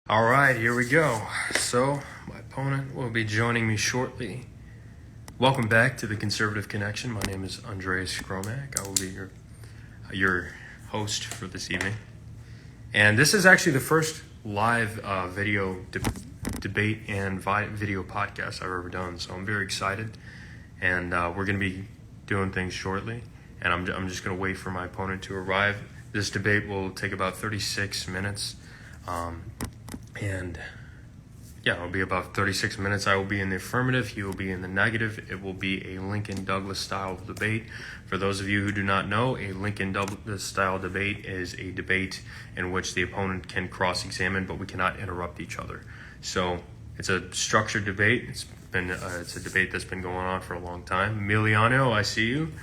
All right, here we go. So, my opponent will be joining me shortly. Welcome back to the Conservative Connection. My name is Andreas Kromak. I will be your host for this evening. And this is actually the first live video debate and video podcast I've ever done. So I'm very excited. And we're going to be doing things shortly. And I'm just going to wait for my opponent to arrive. This debate will take about 36 minutes. And yeah, it'll be about 36 minutes. I will be in the affirmative. He will be in the negative. It will be a Lincoln Douglas style debate. For those of you who do not know, a Lincoln Douglas style debate is a debate in which the opponent can cross-examine, but we cannot interrupt each other. So it's a structured debate. It's a debate that's been going on for a long time. Emiliano, I see you.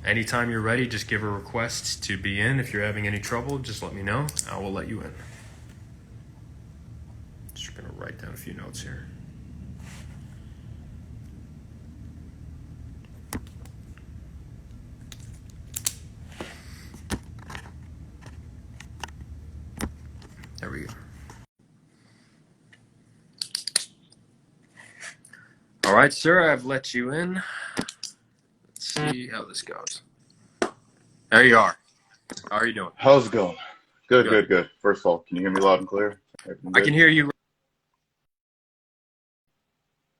Anytime you're ready, just give a request to be in. If you're having any trouble, just let me know. I will let you in. Just going to write down a few notes here. There we go. All right, sir, I've let you in. Let's see how this goes. There you are. How are you doing? How's it going? Good. First of all, can you hear me loud and clear? I can hear you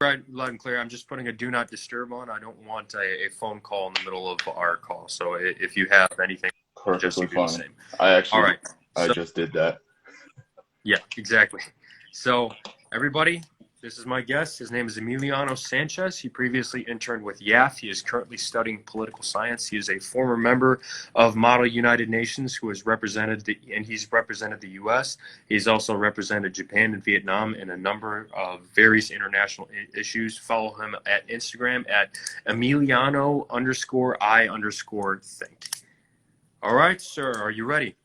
right loud and clear. I'm just putting a do not disturb on. I don't want a phone call in the middle of our call. So if you have anything, just do the same. All right. I just did that. Yeah, exactly. So everybody, this is my guest. His name is Emiliano Sanchez. He previously interned with YAF. He is currently studying political science. He is a former member of Model United Nations who has represented he's represented the U.S. He's also represented Japan and Vietnam in a number of various international issues. Follow him at Instagram at Emiliano_I_think. All right, sir, are you ready?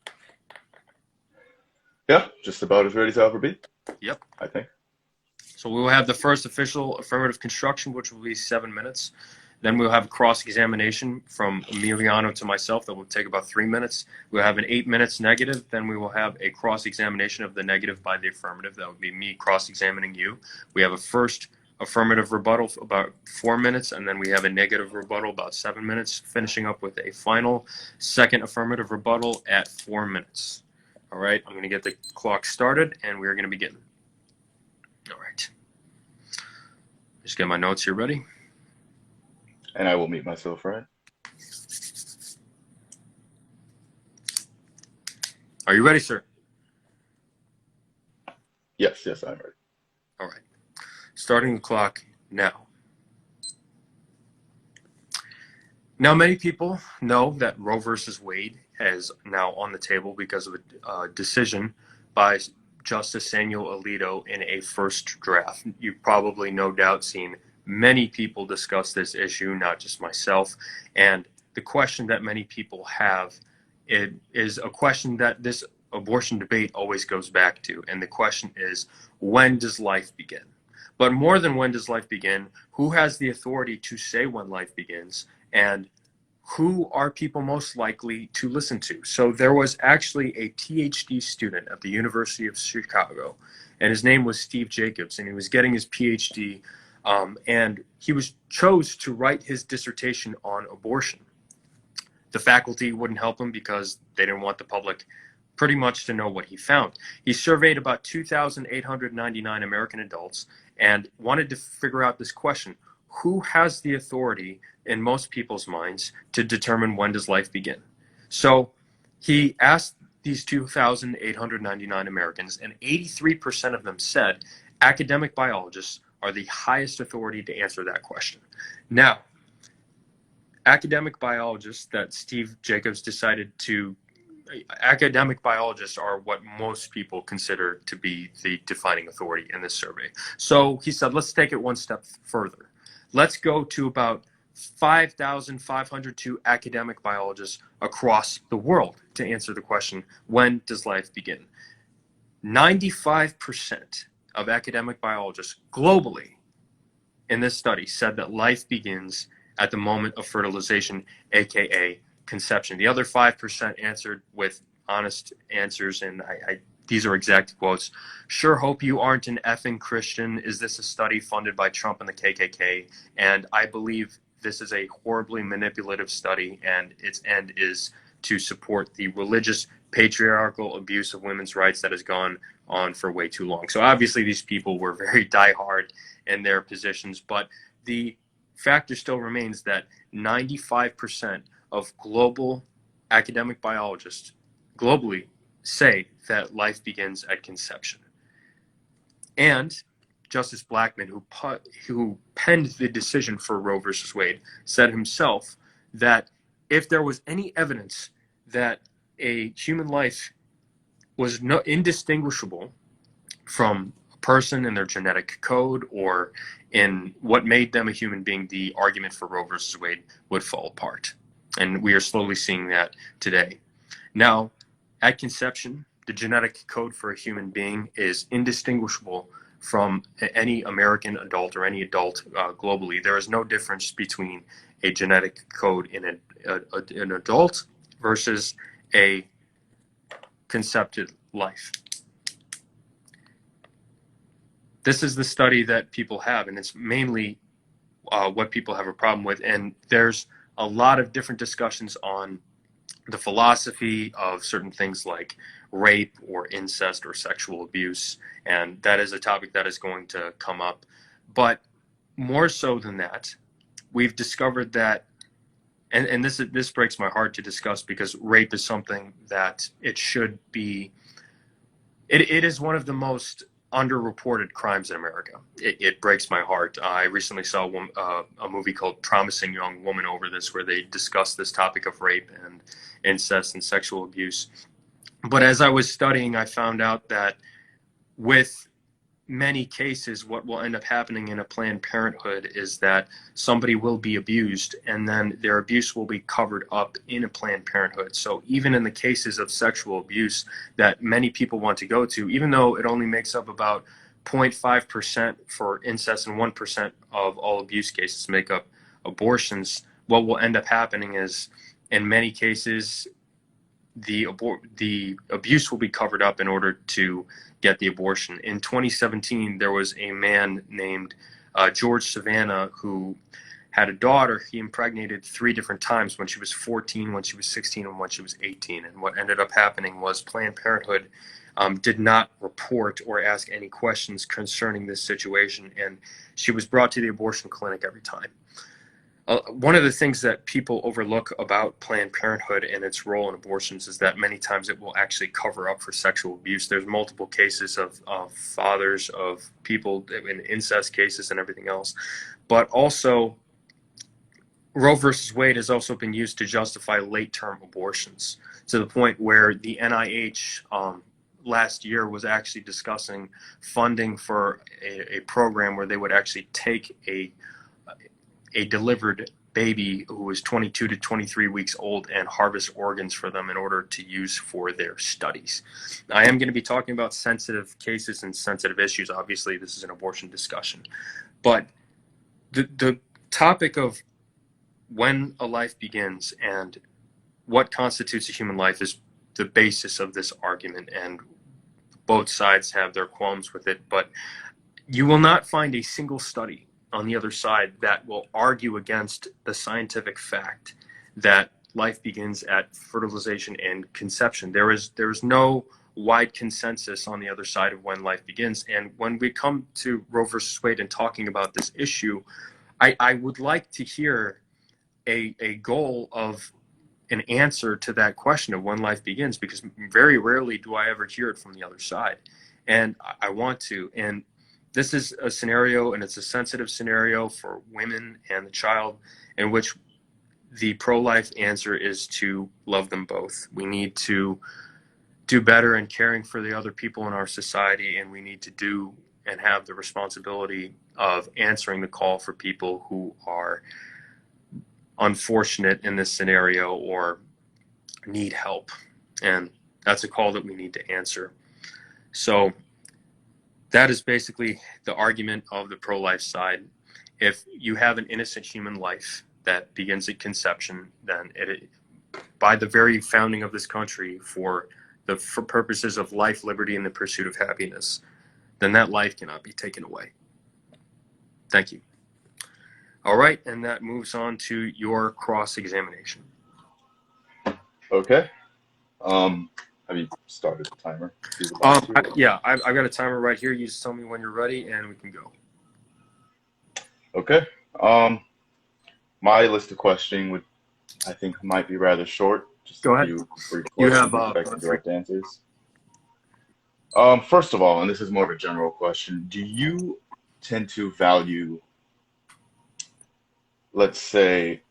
Yeah, just about as ready as I'll ever be. Yep. I think. So we will have the first official affirmative construction, which will be 7 minutes. Then we'll have a cross-examination from Emiliano to myself that will take about 3 minutes. We'll have an 8 minutes negative. Then we will have a cross-examination of the negative by the affirmative. That would be me cross-examining you. We have a first affirmative rebuttal about 4 minutes, and then we have a negative rebuttal about 7 minutes, finishing up with a final second affirmative rebuttal at 4 minutes. All right, I'm going to get the clock started, and we're going to begin. All right. Just get my notes here ready. And I will mute myself, right? Are you ready, sir? Yes, I'm ready. All right. Starting the clock now. Now, many people know that Roe versus Wade is now on the table because of a decision by Justice Samuel Alito in a first draft. You've probably no doubt seen many people discuss this issue, not just myself. And the question that many people have, it is a question that this abortion debate always goes back to. And the question is, when does life begin? But more than when does life begin, who has the authority to say when life begins? And who are people most likely to listen to? So there was actually a PhD student at the University of Chicago, and his name was Steve Jacobs, and he was getting his PhD, and he chose to write his dissertation on abortion. The faculty wouldn't help him because they didn't want the public pretty much to know what he found. He surveyed about 2,899 American adults and wanted to figure out this question: who has the authority in most people's minds to determine when does life begin? So he asked these 2,899 Americans, and 83% of them said academic biologists are the highest authority to answer that question. Now, academic biologists that Steve Jacobs academic biologists are what most people consider to be the defining authority in this survey. So he said, let's take it one step further. Let's go to about 5,502 academic biologists across the world to answer the question, when does life begin? 95% of academic biologists globally in this study said that life begins at the moment of fertilization, aka conception. The other 5% answered with honest answers, and I these are exact quotes. Sure hope you aren't an effing Christian. Is this a study funded by Trump and the KKK? And I believe this is a horribly manipulative study, and its end is to support the religious patriarchal abuse of women's rights that has gone on for way too long. So obviously these people were very diehard in their positions, but the factor still remains that 95% of global academic biologists globally say that life begins at conception. And Justice Blackmun, who penned the decision for Roe versus Wade, said himself that if there was any evidence that a human life was indistinguishable from a person in their genetic code or in what made them a human being, the argument for Roe versus Wade would fall apart. And we are slowly seeing that today. Now, at conception, the genetic code for a human being is indistinguishable from any American adult or any adult globally. There is no difference between a genetic code in an adult versus a concepted life. This is the study that people have, and it's mainly what people have a problem with. And there's a lot of different discussions on the philosophy of certain things like rape or incest or sexual abuse, and that is a topic that is going to come up. But more so than that, we've discovered that, and this breaks my heart to discuss, because rape is something that it should be, it is one of the most underreported crimes in America. It breaks my heart. I recently saw a movie called Promising Young Woman over this, where they discussed this topic of rape and incest and sexual abuse. But as I was studying, I found out that with many cases, what will end up happening in a Planned Parenthood is that somebody will be abused, and then their abuse will be covered up in a Planned Parenthood. So even in the cases of sexual abuse that many people want to go to, even though it only makes up about 0.5% for incest and 1% of all abuse cases make up abortions, what will end up happening is, in many cases, the abuse will be covered up in order to get the abortion. In 2017, there was a man named George Savannah who had a daughter. He impregnated 3 different times, when she was 14, when she was 16, and when she was 18. And what ended up happening was Planned Parenthood did not report or ask any questions concerning this situation, and she was brought to the abortion clinic every time. One of the things that people overlook about Planned Parenthood and its role in abortions is that many times it will actually cover up for sexual abuse. There's multiple cases of fathers of people in incest cases and everything else. But also, Roe versus Wade has also been used to justify late-term abortions, to the point where the NIH last year was actually discussing funding for a program where they would actually take a delivered baby who was 22 to 23 weeks old and harvest organs for them in order to use for their studies. I am going to be talking about sensitive cases and sensitive issues. Obviously, this is an abortion discussion. But the topic of when a life begins and what constitutes a human life is the basis of this argument, and both sides have their qualms with it. But you will not find a single study on the other side that will argue against the scientific fact that life begins at fertilization and conception. There is no wide consensus on the other side of when life begins. And when we come to Roe versus Wade and talking about this issue, I would like to hear a goal of an answer to that question of when life begins, because very rarely do I ever hear it from the other side. And I want to. And this is a scenario, and it's a sensitive scenario for women and the child, in which the pro-life answer is to love them both. We need to do better in caring for the other people in our society, and we need to do and have the responsibility of answering the call for people who are unfortunate in this scenario or need help. And that's a call that we need to answer. So that is basically the argument of the pro-life side. If you have an innocent human life that begins at conception, then by the very founding of this country, for for purposes of life, liberty, and the pursuit of happiness, then that life cannot be taken away. Thank you. All right, and that moves on to your cross-examination. Okay. Have you started the timer? Yeah, I've got a timer right here. You just tell me when you're ready, and we can go. Okay. My list of questioning I think, might be rather short. Just Go a ahead. few brief You questions have expecting direct answers. First of all, and this is more of a general question, do you tend to value, let's say,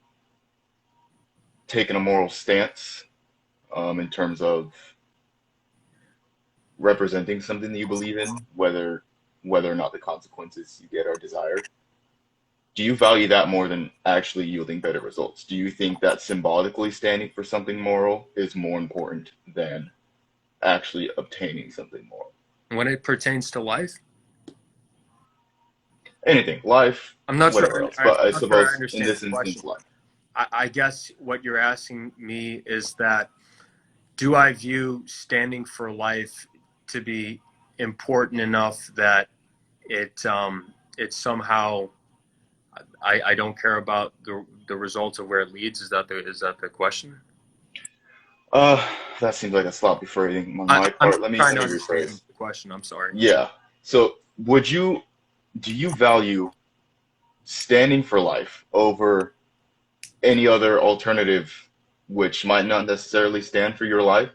taking a moral stance in terms of representing something that you believe in, whether or not the consequences you get are desired? Do you value that more than actually yielding better results? Do you think that symbolically standing for something moral is more important than actually obtaining something moral? When it pertains to life? Anything, life, I'm not whatever sure. else. But I I'm not sure I suppose in understand this the question. instance, life. I guess what you're asking me is that, do I view standing for life to be important enough that it somehow I don't care about the results of where it leads? Is that the question? That seems like a sloppy phrasing on my I'm part. Let me trying to understand rephrase. the question. I'm sorry. Yeah. So, do you value standing for life over any other alternative, which might not necessarily stand for your life?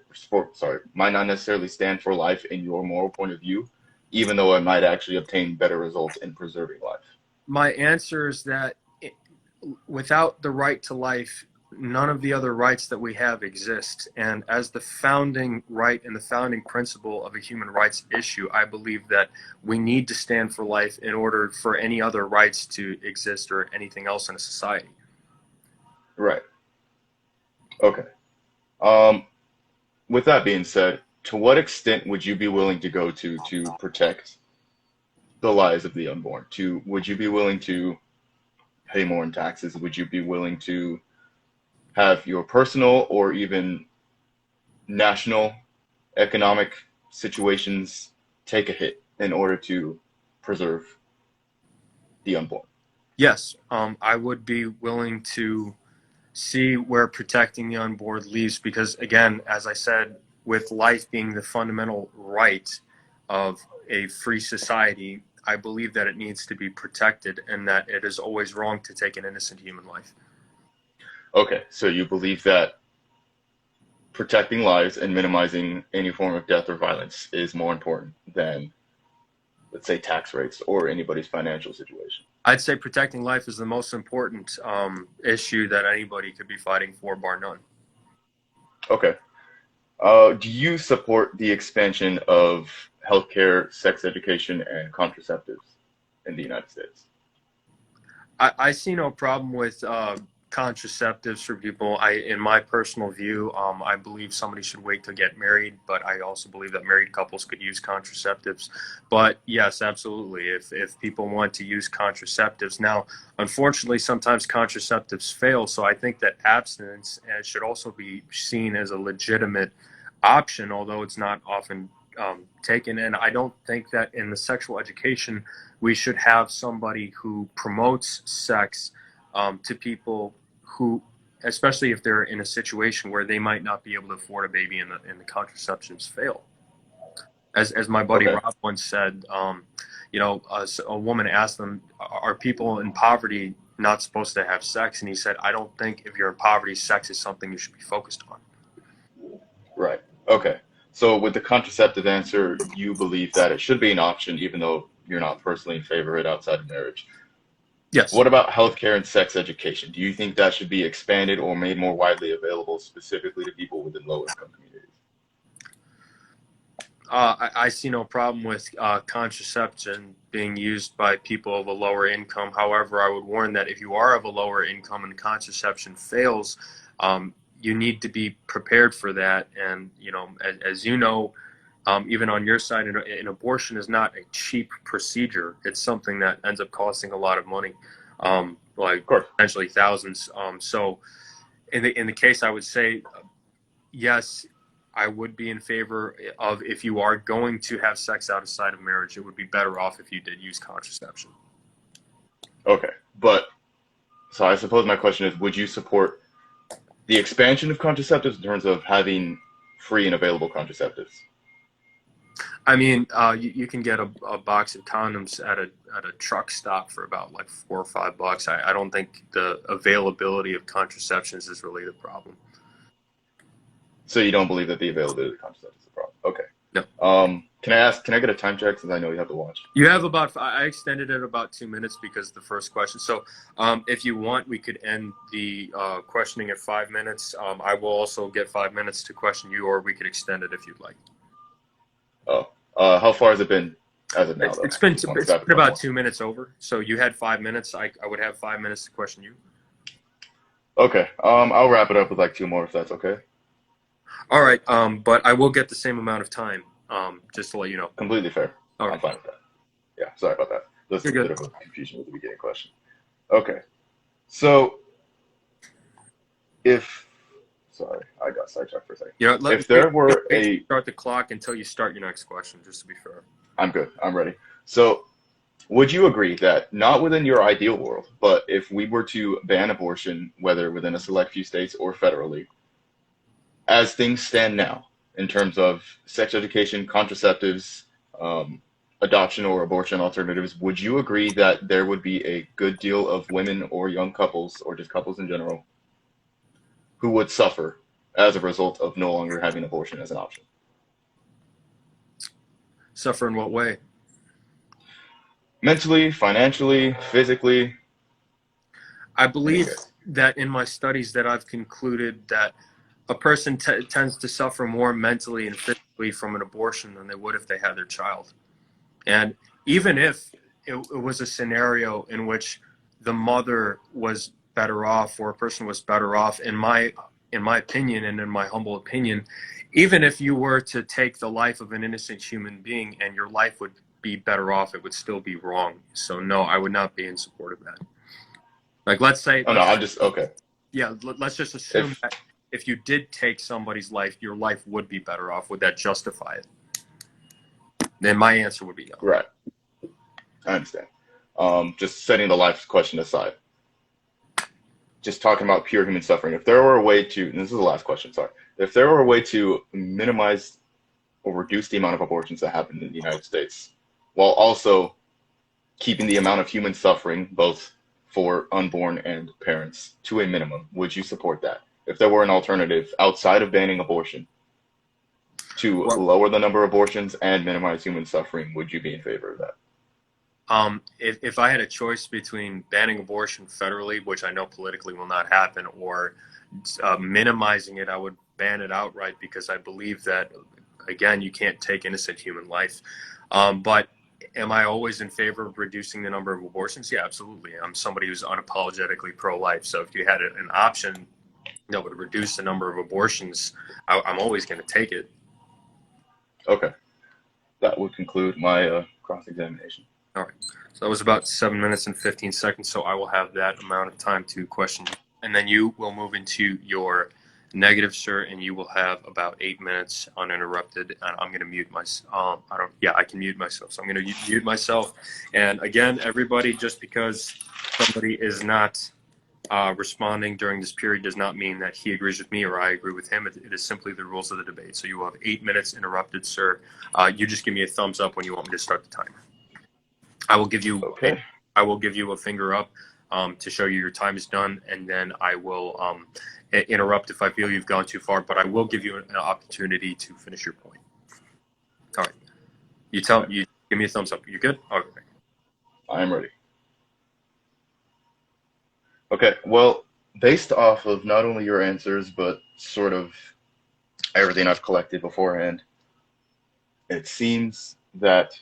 Might not necessarily stand for life in your moral point of view, even though it might actually obtain better results in preserving life? My answer is that without the right to life, none of the other rights that we have exist. And as the founding right and the founding principle of a human rights issue, I believe that we need to stand for life in order for any other rights to exist or anything else in a society. Right. Okay. With that being said, to what extent would you be willing to go to protect the lives of the unborn? Would you be willing to pay more in taxes? Would you be willing to have your personal or even national economic situations take a hit in order to preserve the unborn? Yes, I would be willing to see where protecting the unborn leaves, because again, as I said, with life being the fundamental right of a free society, I believe that it needs to be protected and that it is always wrong to take an innocent human life. Okay, so you believe that protecting lives and minimizing any form of death or violence is more important than, let's say, tax rates or anybody's financial situation? I'd say protecting life is the most important issue that anybody could be fighting for, bar none. Okay. Do you support the expansion of healthcare, sex education, and contraceptives in the United States? I see no problem with contraceptives for people. In my personal view, I believe somebody should wait to get married, but I also believe that married couples could use contraceptives. But yes, absolutely. If people want to use contraceptives now, unfortunately, sometimes contraceptives fail. So I think that abstinence should also be seen as a legitimate option, although it's not often taken. And I don't think that in the sexual education we should have somebody who promotes sex to people who, especially if they're in a situation where they might not be able to afford a baby and the contraceptives fail. As my buddy Okay. Rob once said, a woman asked them, "Are people in poverty not supposed to have sex?" And he said, "I don't think if you're in poverty, sex is something you should be focused on." Right. Okay. So with the contraceptive answer, you believe that it should be an option, even though you're not personally in favor of it outside of marriage. Yes. What about healthcare and sex education? Do you think that should be expanded or made more widely available specifically to people within low-income communities? I see no problem with contraception being used by people of a lower income. However, I would warn that if you are of a lower income and contraception fails, you need to be prepared for that. And, as you know, even on your side, an abortion is not a cheap procedure. It's something that ends up costing a lot of money, like Of course. potentially thousands. So in the case, I would say, yes, I would be in favor of, if you are going to have sex outside of marriage, it would be better off if you did use contraception. Okay, but so I suppose my question is, would you support the expansion of contraceptives in terms of having free and available contraceptives? I mean, you can get a box of condoms at a truck stop for about like $4 or $5. I don't think the availability of contraceptions is really the problem. So you don't believe that the availability of contraceptives is a problem? Okay. No. Can I get a time check since I know you have to watch? You have about, I extended it about 2 minutes because the first question. So if you want, we could end the questioning at 5 minutes. I will also get 5 minutes to question you, or we could extend it if you'd like. Oh, how far has it been as of now, though? It's been about 2 minutes over. So you had 5 minutes. I would have 5 minutes to question you. Okay. I'll wrap it up with like 2 more if that's okay. All right. But I will get the same amount of time. Just to let you know. Completely fair. All right. I'm fine with that. Yeah. Sorry about that. That's a You're bit good. of a confusion with the beginning question. Okay. So sorry, I got sidetracked for a second. You know, If there were start the clock until you start your next question, just to be fair. I'm good. I'm ready. So, would you agree that not within your ideal world, but if we were to ban abortion, whether within a select few states or federally, as things stand now, in terms of sex education, contraceptives, adoption or abortion alternatives, would you agree that there would be a good deal of women or young couples, or just couples in general, who would suffer as a result of no longer having abortion as an option? Suffer in what way? Mentally, financially, physically? I believe that in my studies that I've concluded that a person tends to suffer more mentally and physically from an abortion than they would if they had their child. And even if it was a scenario in which the mother was better off, or a person was better off, in my opinion and in my humble opinion, even if you were to take the life of an innocent human being and your life would be better off, it would still be wrong. So no, I would not be in support of that. Like, let's say, Oh no, I'm just okay. Yeah, let's just assume that if you did take somebody's life, your life would be better off. Would that justify it? Then my answer would be no. Right. I understand. Just setting the life question aside. Just talking about pure human suffering. If there were a way to, and this is the last question, sorry. If there were a way to minimize or reduce the amount of abortions that happen in the United States, while also keeping the amount of human suffering, both for unborn and parents, to a minimum, would you support that? If there were an alternative outside of banning abortion to lower the number of abortions and minimize human suffering, would you be in favor of that? If I had a choice between banning abortion federally, which I know politically will not happen, or minimizing it, I would ban it outright, because I believe that, again, you can't take innocent human life. But am I always in favor of reducing the number of abortions? Yeah, absolutely. I'm somebody who's unapologetically pro-life. So if you had an option that would reduce the number of abortions, I'm always going to take it. Okay. That would conclude my cross-examination. All right. So that was about 7 minutes and 15 seconds. So I will have that amount of time to question you. And then you will move into your negative, sir, and you will have about 8 minutes uninterrupted. And I'm going to mute myself. I can mute myself. So I'm going to mute myself. And again, everybody, just because somebody is not responding during this period does not mean that he agrees with me or I agree with him. It is simply the rules of the debate. So you will have 8 minutes interrupted, sir. You just give me a thumbs up when you want me to start the timer. I will give you a finger up to show you your time is done, and then I will interrupt if I feel you've gone too far, but I will give you an opportunity to finish your point. All right. You give me a thumbs up. You good? Okay. I am ready. Okay, well, based off of not only your answers, but sort of everything I've collected beforehand, it seems that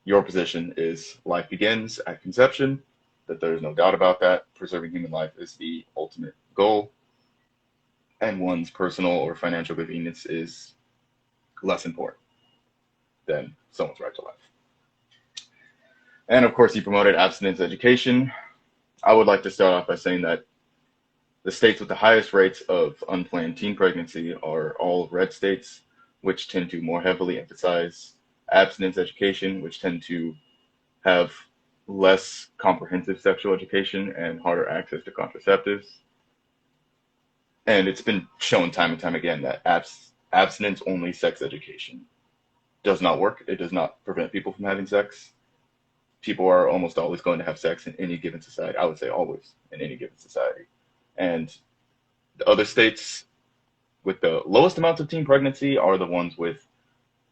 your position is life begins at conception, that there's no doubt about that. Preserving human life is the ultimate goal, and one's personal or financial convenience is less important than someone's right to life. And of course, you promoted abstinence education. I would like to start off by saying that The states with the highest rates of unplanned teen pregnancy are all red states, which tend to more heavily emphasize abstinence education, which tend to have less comprehensive sexual education and harder access to contraceptives. And it's been shown time and time again that abstinence only sex education does not work. It does not prevent people from having sex. People are almost always going to have sex in any given society. I would say always in any given society. And the other states with the lowest amounts of teen pregnancy are the ones with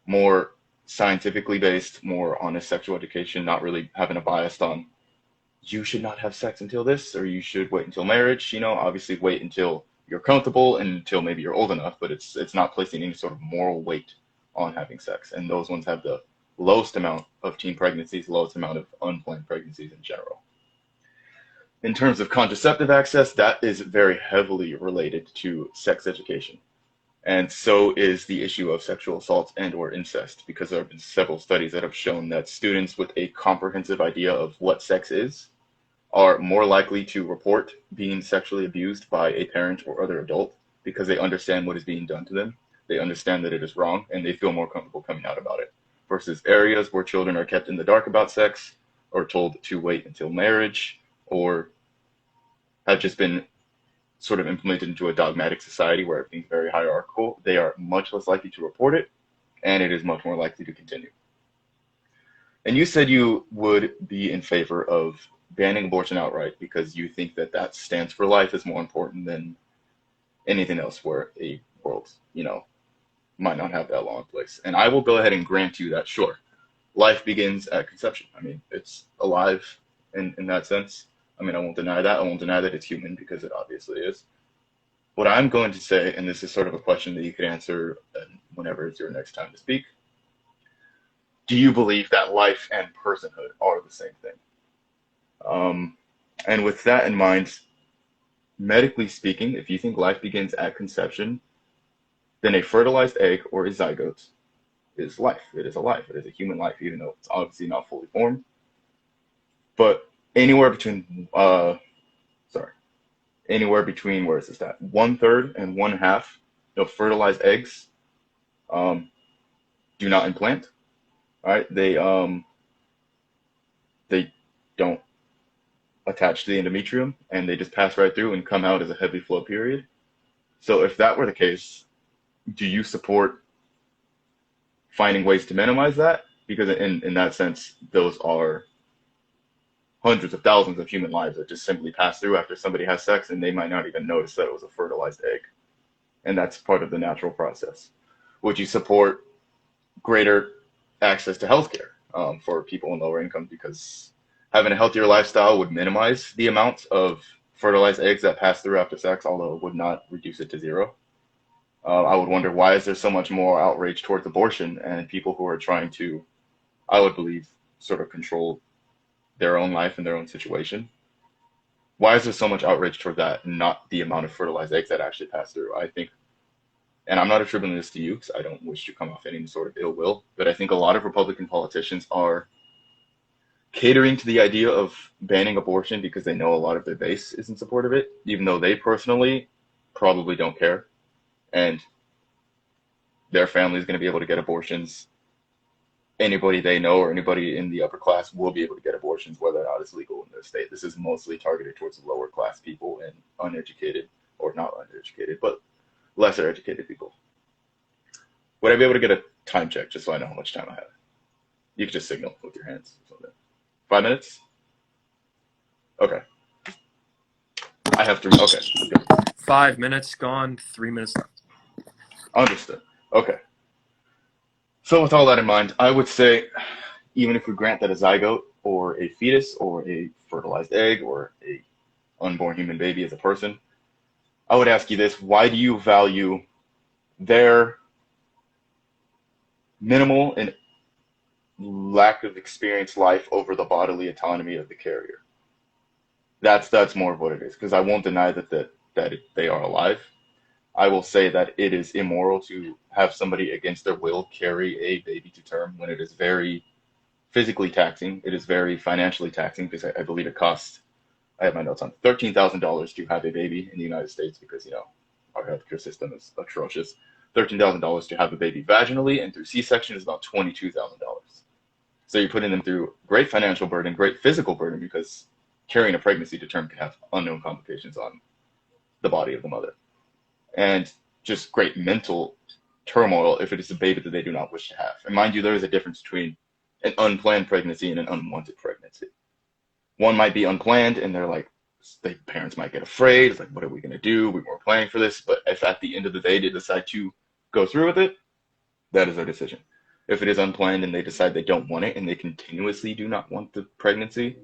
more scientifically based, more honest sexual education, not really having a bias on you should not have sex until this or you should wait until marriage. Obviously wait until you're comfortable and until maybe you're old enough, but it's not placing any sort of moral weight on having sex. And those ones have the lowest amount of teen pregnancies, lowest amount of unplanned pregnancies in general. In terms of contraceptive access, that is very heavily related to sex education. And so is the issue of sexual assault and or incest, because there have been several studies that have shown that students with a comprehensive idea of what sex is are more likely to report being sexually abused by a parent or other adult because they understand what is being done to them. They understand that it is wrong, and they feel more comfortable coming out about it. Versus areas where children are kept in the dark about sex, or told to wait until marriage, or have just been sort of implemented into a dogmatic society where everything's very hierarchical, they are much less likely to report it, and it is much more likely to continue. And you said you would be in favor of banning abortion outright because you think that that stance for life is more important than anything else where a world, might not have that law in place. And I will go ahead and grant you that, sure, life begins at conception. I mean, it's alive in that sense. I mean, I won't deny that. I won't deny that it's human because it obviously is. What I'm going to say, and this is sort of a question that you could answer whenever it's your next time to speak, do you believe that life and personhood are the same thing? And with that in mind, medically speaking, if you think life begins at conception, then a fertilized egg or a zygote is life. It is a life. It is a human life, even though it's obviously not fully formed. But anywhere between, where is this at? 1/3 and 1/2 of fertilized eggs do not implant. All right, they don't attach to the endometrium, and they just pass right through and come out as a heavy flow period. So if that were the case, do you support finding ways to minimize that? Because in that sense, those are hundreds of thousands of human lives that just simply pass through after somebody has sex, and they might not even notice that it was a fertilized egg. And that's part of the natural process. Would you support greater access to healthcare for people in lower income? Because having a healthier lifestyle would minimize the amount of fertilized eggs that pass through after sex, although it would not reduce it to zero. I would wonder, why is there so much more outrage towards abortion and people who are trying to, I would believe, sort of control their own life and their own situation? Why is there so much outrage toward that, and not the amount of fertilized eggs that actually pass through? I think, and I'm not attributing this to you because I don't wish to come off any sort of ill will, but I think a lot of Republican politicians are catering to the idea of banning abortion because they know a lot of their base is in support of it, even though they personally probably don't care. And their family is going to be able to get abortions. Anybody they know or anybody in the upper class will be able to get abortions, whether or not it's legal in their state. This is mostly targeted towards lower class people and uneducated, or not uneducated, but lesser educated people. Would I be able to get a time check just so I know how much time I have? You could just signal with your hands or something. 5 minutes? Okay. I have 3. Okay. Good. 5 minutes gone, 3 minutes left. Understood. Okay. So with all that in mind, I would say, even if we grant that a zygote or a fetus or a fertilized egg or a unborn human baby is a person, I would ask you this: why do you value their minimal and lack of experience life over the bodily autonomy of the carrier? That's more of what it is, because I won't deny that they are alive. I will say that it is immoral to have somebody against their will carry a baby to term when it is very physically taxing. It is very financially taxing because I believe it costs I have my notes on $13,000 to have a baby in the United States because, our healthcare system is atrocious. $13,000 to have a baby vaginally, and through C-section is about $22,000. So you're putting them through great financial burden, great physical burden, because carrying a pregnancy to term can have unknown complications on the body of the mother. And just great mental turmoil if it is a baby that they do not wish to have. And mind you, there is a difference between an unplanned pregnancy and an unwanted pregnancy. One might be unplanned, and they're like, the parents might get afraid. It's like, what are we going to do? We weren't planning for this. But if at the end of the day they decide to go through with it, that is their decision. If it is unplanned and they decide they don't want it and they continuously do not want the pregnancy,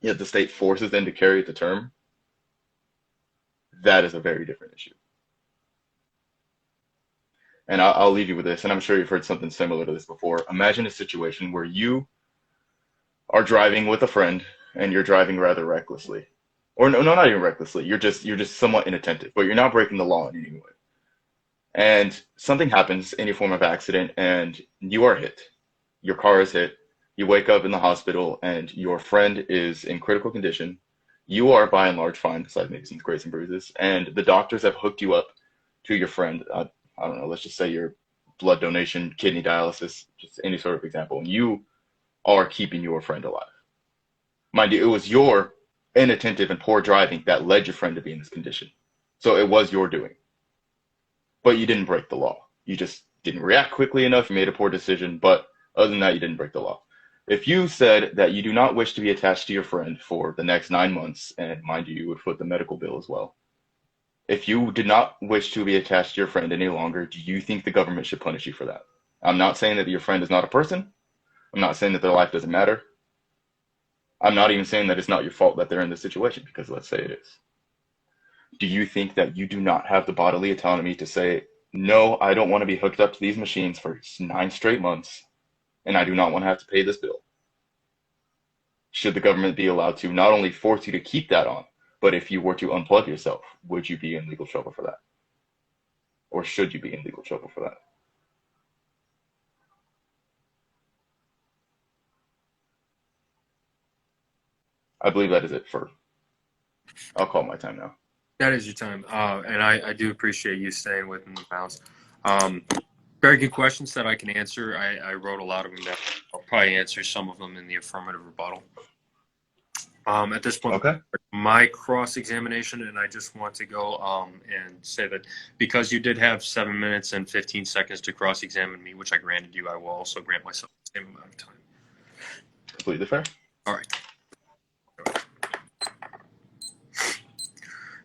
yet the state forces them to carry it to term, that is a very different issue. And I'll leave you with this, and I'm sure you've heard something similar to this before. Imagine a situation where you are driving with a friend and you're driving rather recklessly. Or no, not even recklessly. You're just somewhat inattentive, but you're not breaking the law in any way. And something happens, any form of accident, and you are hit. Your car is hit. You wake up in the hospital, and your friend is in critical condition. You are by and large fine, besides maybe some scrapes and bruises. And the doctors have hooked you up to your friend. I don't know, let's just say your blood donation, kidney dialysis, just any sort of example. And you are keeping your friend alive. Mind you, it was your inattentive and poor driving that led your friend to be in this condition. So it was your doing. But you didn't break the law. You just didn't react quickly enough. You made a poor decision. But other than that, you didn't break the law. If you said that you do not wish to be attached to your friend for the next 9 months, and mind you, you would foot the medical bill as well. If you did not wish to be attached to your friend any longer, do you think the government should punish you for that? I'm not saying that your friend is not a person. I'm not saying that their life doesn't matter. I'm not even saying that it's not your fault that they're in this situation, because let's say it is. Do you think that you do not have the bodily autonomy to say, no, I don't want to be hooked up to these machines for 9 straight months, and I do not want to have to pay this bill? Should the government be allowed to not only force you to keep that on, but if you were to unplug yourself, would you be in legal trouble for that? Or should you be in legal trouble for that? I believe that is it for, I'll call my time now. That is your time. And I do appreciate you staying within the bounds. Very good questions that I can answer. I wrote a lot of them down. I'll probably answer some of them in the affirmative rebuttal. At this point, Okay. my cross-examination, and I just want to go and say that because you did have 7 minutes and 15 seconds to cross-examine me, which I granted you, I will also grant myself the same amount of time. Completely fair. All right.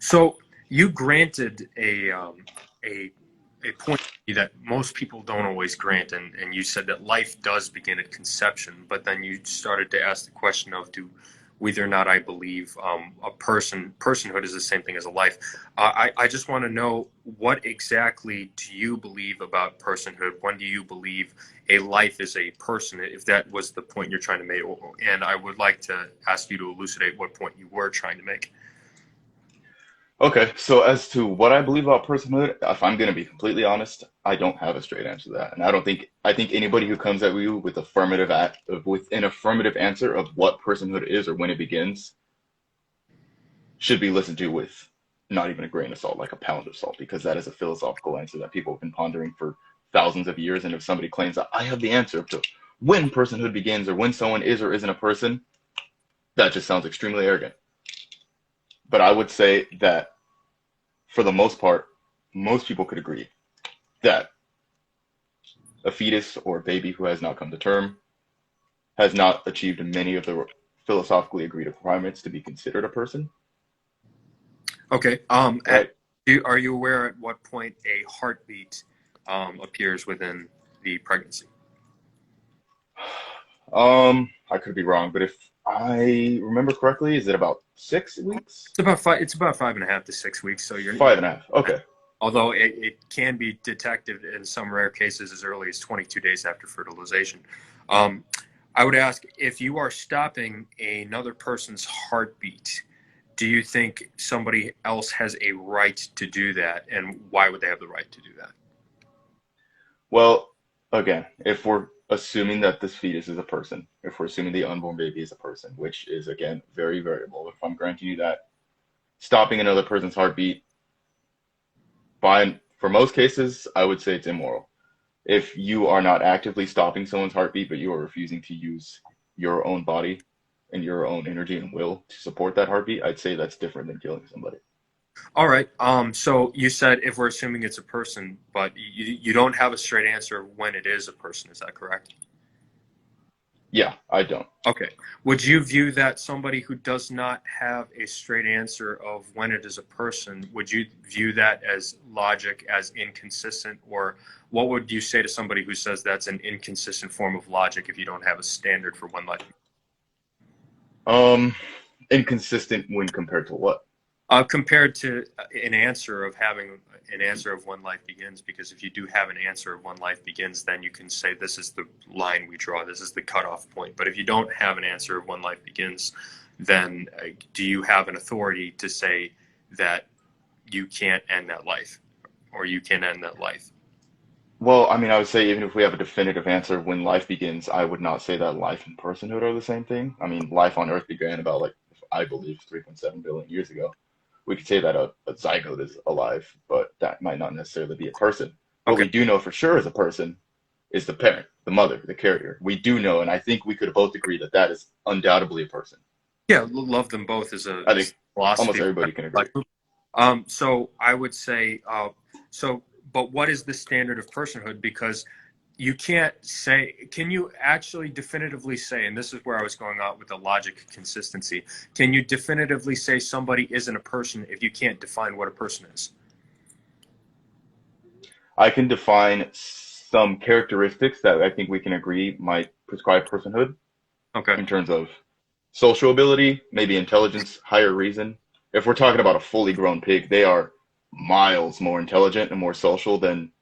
So you granted a point that most people don't always grant, and you said that life does begin at conception, but then you started to ask the question of whether or not I believe personhood is the same thing as a life. I just want to know, what exactly do you believe about personhood? When do you believe a life is a person, if that was the point you're trying to make? And I would like to ask you to elucidate what point you were trying to make. Okay, so as to what I believe about personhood, if I'm going to be completely honest, I don't have a straight answer to that. And I think anybody who comes at you with an affirmative answer of what personhood is or when it begins should be listened to with not even a grain of salt, like a pound of salt, because that is a philosophical answer that people have been pondering for thousands of years. And if somebody claims that I have the answer to when personhood begins or when someone is or isn't a person, that just sounds extremely arrogant. But I would say that for the most part, most people could agree that a fetus or a baby who has not come to term has not achieved many of the philosophically agreed requirements to be considered a person. Okay. Right? Are you aware at what point a heartbeat appears within the pregnancy? I could be wrong, but if I remember correctly, is it about 6 weeks? It's about 5.5 to 6 weeks. So you're 5.5. Okay. Although it can be detected in some rare cases as early as 22 days after fertilization. I would ask, if you are stopping another person's heartbeat, do you think somebody else has a right to do that? And why would they have the right to do that? Well, again, if we're assuming that this fetus is a person, if we're assuming the unborn baby is a person, which is again very variable, if I'm granting you that stopping another person's heartbeat, for most cases, I would say it's immoral. If you are not actively stopping someone's heartbeat, but you are refusing to use your own body and your own energy and will to support that heartbeat, I'd say that's different than killing somebody. All right. So you said if we're assuming it's a person, but you don't have a straight answer when it is a person. Is that correct? Yeah, I don't. Okay. Would you view that somebody who does not have a straight answer of when it is a person, would you view that as logic, as inconsistent, or what would you say to somebody who says that's an inconsistent form of logic if you don't have a standard for when life? Um, Inconsistent when compared to what? Compared to an answer of having an answer of when life begins, because if you do have an answer of when life begins, then you can say this is the line we draw, this is the cutoff point. But if you don't have an answer of when life begins, then do you have an authority to say that you can't end that life, or you can end that life? Well, I mean, I would say even if we have a definitive answer when life begins, I would not say that life and personhood are the same thing. I mean, life on Earth began about, like, I believe, 3.7 billion years ago. We could say that a zygote is alive, but that might not necessarily be a person. What Okay. we do know for sure is a person is the parent, the mother, the carrier. We do know, and I think we could both agree that that is undoubtedly a person. Yeah, love them both as a I think almost philosophy. everybody can agree. So I would say, but what is the standard of personhood? Because you can't say, can you actually definitively say, and this is where I was going out with the logic consistency, can you definitively say somebody isn't a person if you can't define what a person is? I can define some characteristics that I think we can agree might prescribe personhood Okay. in terms of social ability, maybe intelligence, higher reason. If we're talking about a fully grown pig, they are miles more intelligent and more social than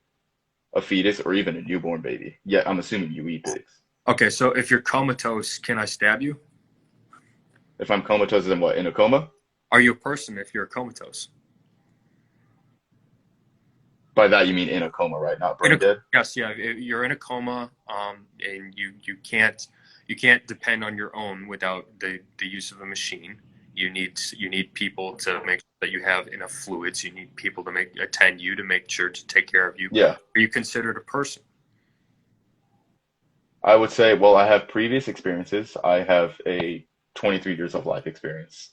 a fetus or even a newborn baby. Yet I'm assuming you eat pigs. Okay, so if you're comatose, can I stab you? If I'm comatose, then what, in a coma? Are you a person if you're comatose? By that you mean in a coma, right? Not In brain a, dead? yes, yeah, you're in a coma, and you can't depend on your own without the use of a machine. You need people to make sure that you have enough fluids. You need people to attend you, to make sure to take care of you. Yeah. Are you considered a person? I would say, well, I have previous experiences. I have a 23 years of life experience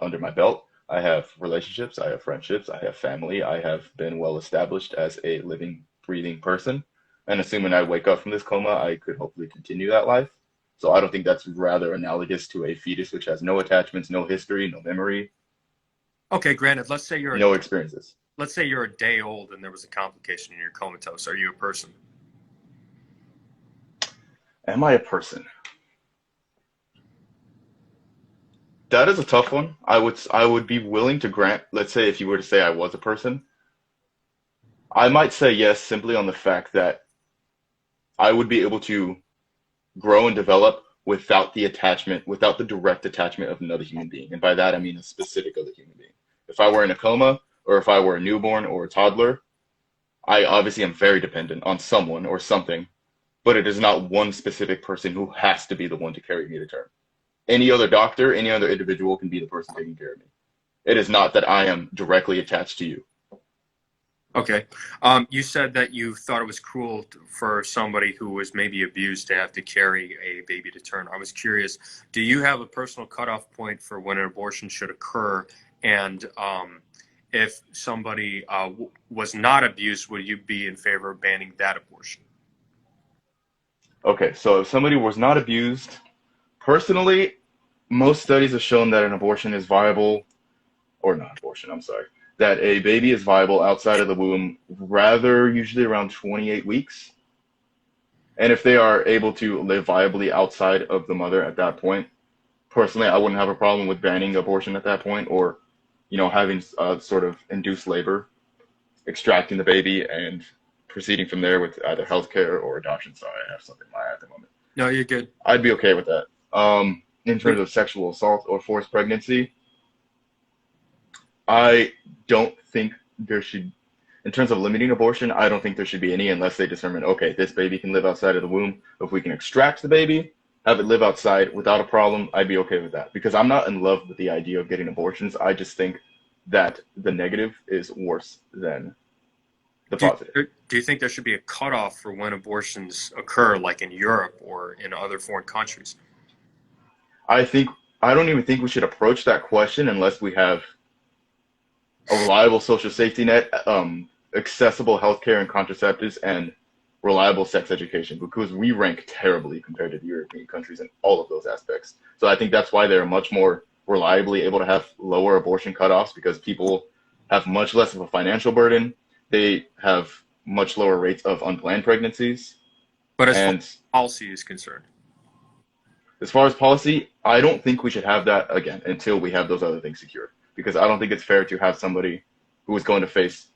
under my belt. I have relationships, I have friendships, I have family. I have been well established as a living, breathing person. And assuming I wake up from this coma, I could hopefully continue that life. So I don't think that's rather analogous to a fetus which has no attachments, no history, no memory, Okay, granted. no experiences. Let's say you're a day old and there was a complication and you're comatose. Are you a person? Am I a person? That is a tough one. I would be willing to grant, let's say if you were to say I was a person, I might say yes simply on the fact that I would be able to grow and develop without the attachment, without the direct attachment of another human being. And by that, I mean a specific other human being. If I were in a coma, or if I were a newborn or a toddler, I obviously am very dependent on someone or something, but it is not one specific person who has to be the one to carry me to term. Any other doctor, any other individual can be the person taking care of me. It is not that I am directly attached to you. Okay. You said that you thought it was cruel for somebody who was maybe abused to have to carry a baby to term. I was curious, do you have a personal cutoff point for when an abortion should occur? And if somebody was not abused, would you be in favor of banning that abortion? Okay, so if somebody was not abused, personally, most studies have shown that an abortion is viable, or not abortion, I'm sorry, that a baby is viable outside of the womb rather usually around 28 weeks. And if they are able to live viably outside of the mother at that point, personally, I wouldn't have a problem with banning abortion at that point, or, having sort of induced labor, extracting the baby and proceeding from there with either healthcare or adoption. Sorry, I have something in my eye at the moment. No, you're good. I'd be okay with that. In terms of sexual assault or forced pregnancy, I don't think there should. in terms of limiting abortion, I don't think there should be any unless they determine, okay, this baby can live outside of the womb. If we can extract the baby, have it live outside without a problem, I'd be okay with that. Because I'm not in love with the idea of getting abortions. I just think that the negative is worse than the positive. Do you think there should be a cutoff for when abortions occur, like in Europe or in other foreign countries? I think I don't even think we should approach that question unless we have a reliable social safety net, accessible healthcare and contraceptives, and reliable sex education, because we rank terribly compared to the European countries in all of those aspects. So I think that's why they're much more reliably able to have lower abortion cutoffs, because people have much less of a financial burden. They have much lower rates of unplanned pregnancies. But as far And as policy is concerned, as far as policy, I don't think we should have that again until we have those other things secured, because I don't think it's fair to have somebody who is going to face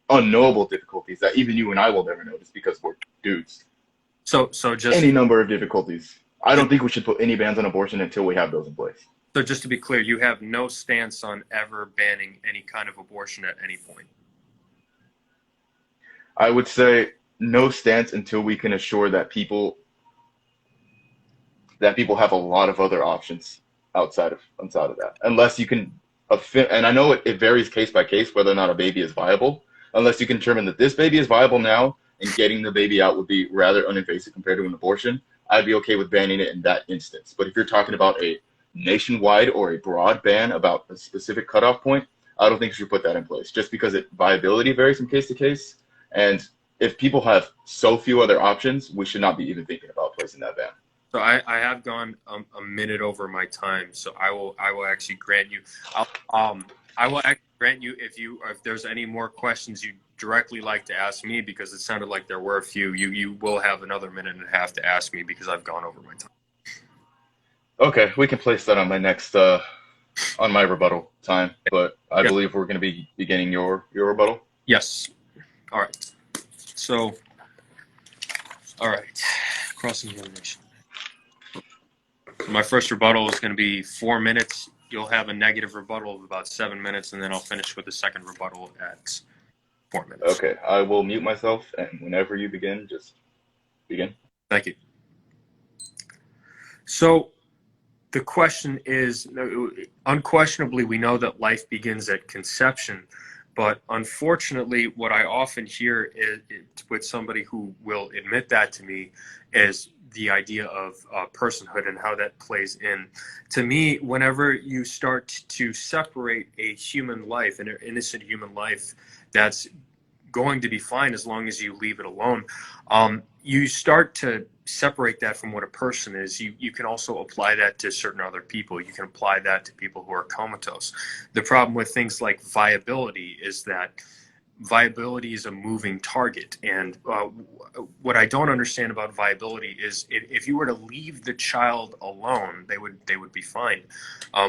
unknowable difficulties that even you and I will never notice because we're dudes. so just Any number of difficulties. I don't think we should put any bans on abortion until we have those in place. so just to be clear, you have no stance on ever banning any kind of abortion at any point. I would say no stance until we can assure that people have a lot of other options outside of that. Unless you can, and I know it varies case by case whether or not a baby is viable. Unless you can determine that this baby is viable now and getting the baby out would be rather uninvasive compared to an abortion, I'd be okay with banning it in that instance. But if you're talking about a nationwide or a broad ban about a specific cutoff point, I don't think you should put that in place, just because viability varies from case to case. And if people have so few other options, we should not be even thinking about placing that ban. So I have gone a minute over my time, so I will actually grant you. I will actually grant you if there's any more questions you directly like to ask me, because it sounded like there were a few. You will have another minute and a half to ask me because I've gone over my time. Okay, we can place that on my next on my rebuttal time, but I Yes. believe we're going to be beginning your rebuttal. Yes. All right. So, all right. Crossing elimination. My first rebuttal is going to be 4 minutes. You'll have a negative rebuttal of about 7 minutes, and then I'll finish with the second rebuttal at 4 minutes. Okay, I will mute myself, and whenever you begin, just begin. Thank you. So the question is, unquestionably, we know that life begins at conception, but unfortunately, what I often hear is, with somebody who will admit that to me, is the idea of personhood and how that plays in. To me, whenever you start to separate a human life, an innocent human life, that's going to be fine as long as you leave it alone, you start to separate that from what a person is. You can also apply that to certain other people. You can apply that to people who are comatose. The problem with things like viability is that viability is a moving target. And what I don't understand about viability is if you were to leave the child alone, they would be fine.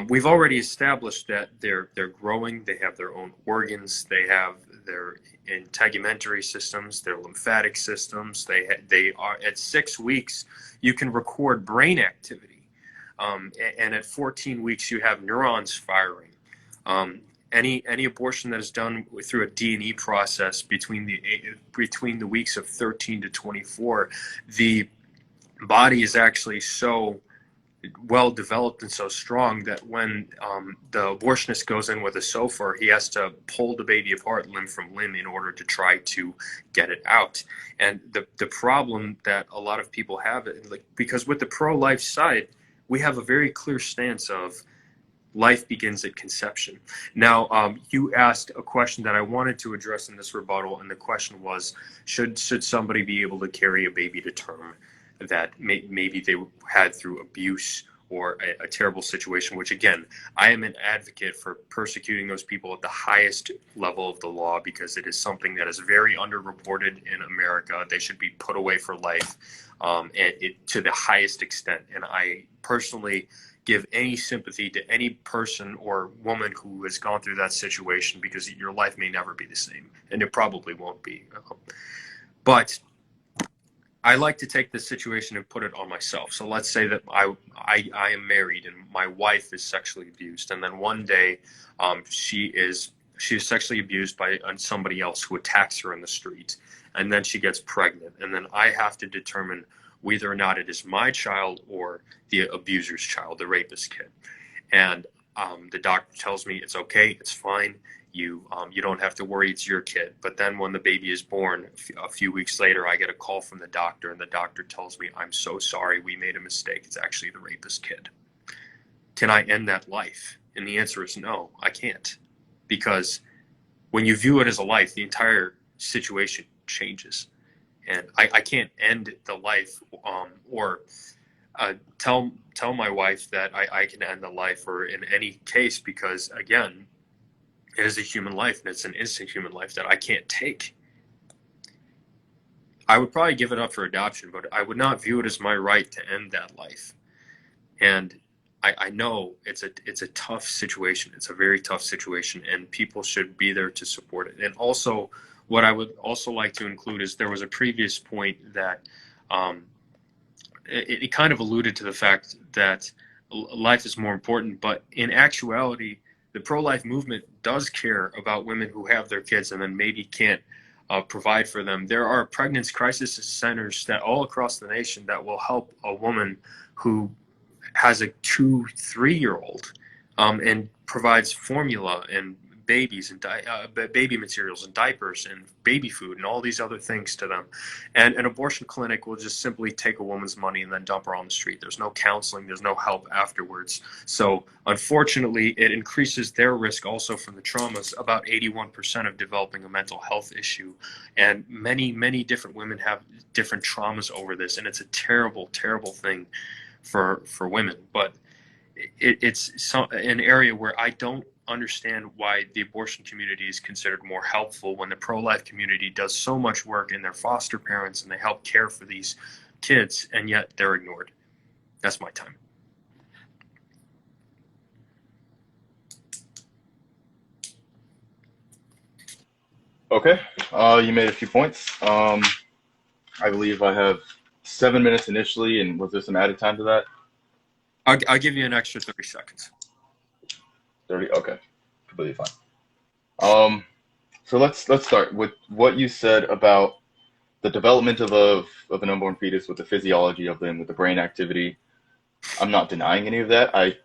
We've already established that they're growing. They have their own organs. They have their integumentary systems, their lymphatic systems. They are at 6 weeks. You can record brain activity, and at 14 weeks you have neurons firing. Any abortion that is done through a D&E process between the weeks of 13 to 24, the body is actually so well developed and so strong that when the abortionist goes in with a sofa, he has to pull the baby apart limb from limb in order to try to get it out. And the problem that a lot of people have, because with the pro-life side, we have a very clear stance of life begins at conception. Now, you asked a question that I wanted to address in this rebuttal, and the question was, should somebody be able to carry a baby to term that maybe they had through abuse or a terrible situation, which again, I am an advocate for persecuting those people at the highest level of the law, because it is something that is very underreported in America. They should be put away for life, and to the highest extent. And I personally give any sympathy to any person or woman who has gone through that situation, because your life may never be the same, and it probably won't be. But I like to take this situation and put it on myself. So let's say that I am married and my wife is sexually abused, and then one day she is she was sexually abused by somebody else who attacks her in the street, and then she gets pregnant, and then I have to determine whether or not it is my child or the abuser's child, the rapist kid. And the doctor tells me it's okay, it's fine. You don't have to worry, it's your kid. But then when the baby is born, a few weeks later, I get a call from the doctor, and the doctor tells me, I'm so sorry, we made a mistake. It's actually the rapist kid. Can I end that life? And the answer is no, I can't. Because when you view it as a life, the entire situation changes. And I can't end the life or tell my wife that I can end the life or in any case, because again, it is a human life, and it's an innocent human life that I can't take. I would probably give it up for adoption, but I would not view it as my right to end that life. And I know it's a tough situation. It's a very tough situation, and people should be there to support it. And also, what I would also like to include is there was a previous point that it kind of alluded to the fact that life is more important, but in actuality, the pro-life movement does care about women who have their kids and then maybe can't provide for them. There are pregnancy crisis centers that all across the nation that will help a woman who has a 2-3-year-old and provides formula and babies and baby materials and diapers and baby food and all these other things to them. And an abortion clinic will just simply take a woman's money and then dump her on the street. There's no counseling, there's no help afterwards. So unfortunately, it increases their risk also from the traumas. About 81% of developing a mental health issue, and many different women have different traumas over this, and it's a terrible thing for women. But it's an area where I don't understand why the abortion community is considered more helpful when the pro-life community does so much work in their foster parents and they help care for these kids, and yet they're ignored. That's my time. Okay, you made a few points. I believe I have 7 minutes initially, and was there some added time to that? I'll give you an extra 30 seconds. 30. Okay, completely fine. So let's start with what you said about the development of an unborn fetus, with the physiology of them, with the brain activity. I'm not denying any of that. I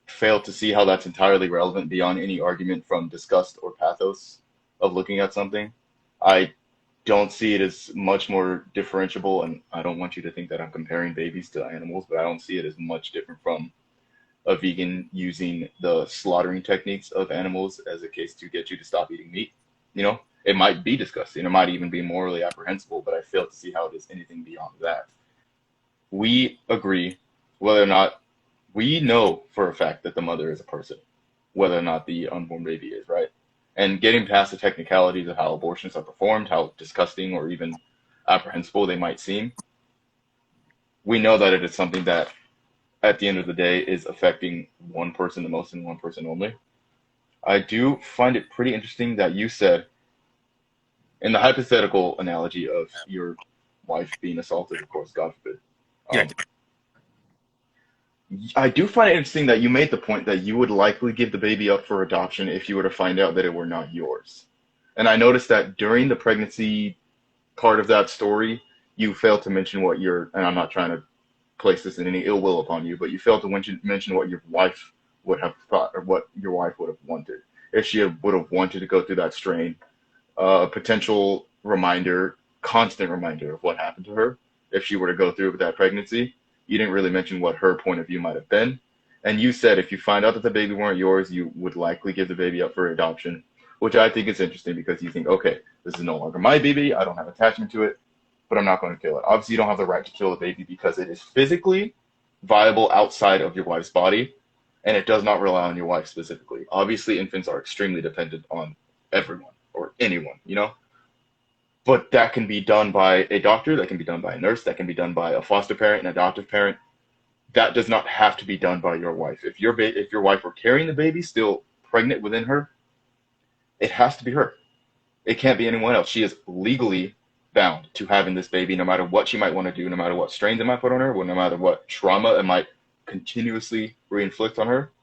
fail to see how that's entirely relevant beyond any argument from disgust or pathos of looking at something. I don't see it as much more differentiable, and I don't want you to think that I'm comparing babies to animals, but I don't see it as much different from a vegan using the slaughtering techniques of animals as a case to get you to stop eating meat. You know, it might be disgusting, it might even be morally apprehensible, but I fail to see how it is anything beyond that. We agree whether or not we know for a fact that the mother is a person, whether or not the unborn baby is, right? And getting past the technicalities of how abortions are performed, how disgusting or even apprehensible they might seem, we know that it is something that at the end of the day is affecting one person the most and one person only. I do find it pretty interesting that you said, in the hypothetical analogy of your wife being assaulted, of course, God forbid. Yeah. I do find it interesting that you made the point that you would likely give the baby up for adoption if you were to find out that it were not yours. And I noticed that during the pregnancy part of that story, you failed to mention what and I'm not trying to place this in any ill will upon you, but you failed to mention what your wife would have thought, or what your wife would have wanted. If she would have wanted to go through that strain, potential reminder, constant reminder of what happened to her, if she were to go through with that pregnancy. You didn't really mention what her point of view might have been. And you said if you find out that the baby weren't yours, you would likely give the baby up for adoption, which I think is interesting because you think, okay, this is no longer my baby. I don't have attachment to it, but I'm not going to kill it. Obviously, you don't have the right to kill the baby because it is physically viable outside of your wife's body, and it does not rely on your wife specifically. Obviously, infants are extremely dependent on everyone or anyone, you know? But that can be done by a doctor, that can be done by a nurse, that can be done by a foster parent, an adoptive parent. That does not have to be done by your wife. If your wife were carrying the baby, still pregnant within her, it has to be her. It can't be anyone else. She is legally bound to having this baby, no matter what she might want to do, no matter what strains it might put on her, no matter what trauma it might continuously re-inflict on her.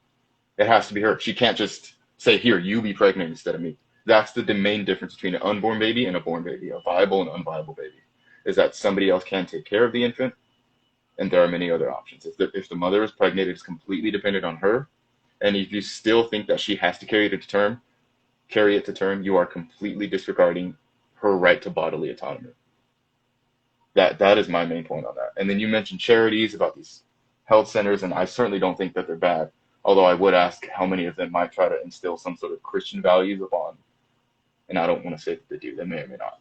It has to be her. She can't just say, here, you be pregnant instead of me. That's the main difference between an unborn baby and a born baby, a viable and unviable baby, is that somebody else can take care of the infant, and there are many other options. If the mother is pregnant, it's completely dependent on her, and if you still think that she has to carry it to term, you are completely disregarding her right to bodily autonomy. That is my main point on that. And then you mentioned charities about these health centers, and I certainly don't think that they're bad. Although I would ask how many of them might try to instill some sort of Christian values upon, and I don't want to say that they do, they may or may not.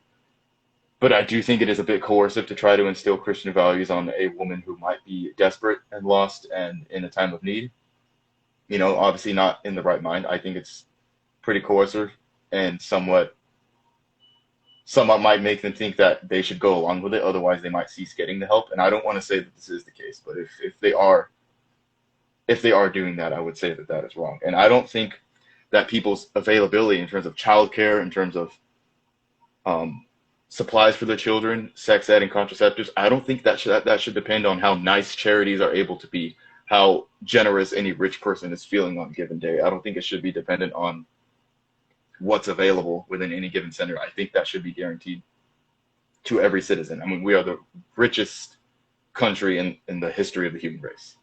But I do think it is a bit coercive to try to instill Christian values on a woman who might be desperate and lost and in a time of need. You know, obviously not in the right mind. I think it's pretty coercive and somewhat might make them think that they should go along with it. Otherwise, they might cease getting the help. And I don't want to say that this is the case, but if they are doing that, I would say that that is wrong. And I don't think that people's availability in terms of childcare, in terms of supplies for their children, sex ed, and contraceptives, I don't think that should depend on how nice charities are able to be, how generous any rich person is feeling on a given day. I don't think it should be dependent on what's available within any given center. I think that should be guaranteed to every citizen. I mean, we are the richest country in the history of the human race.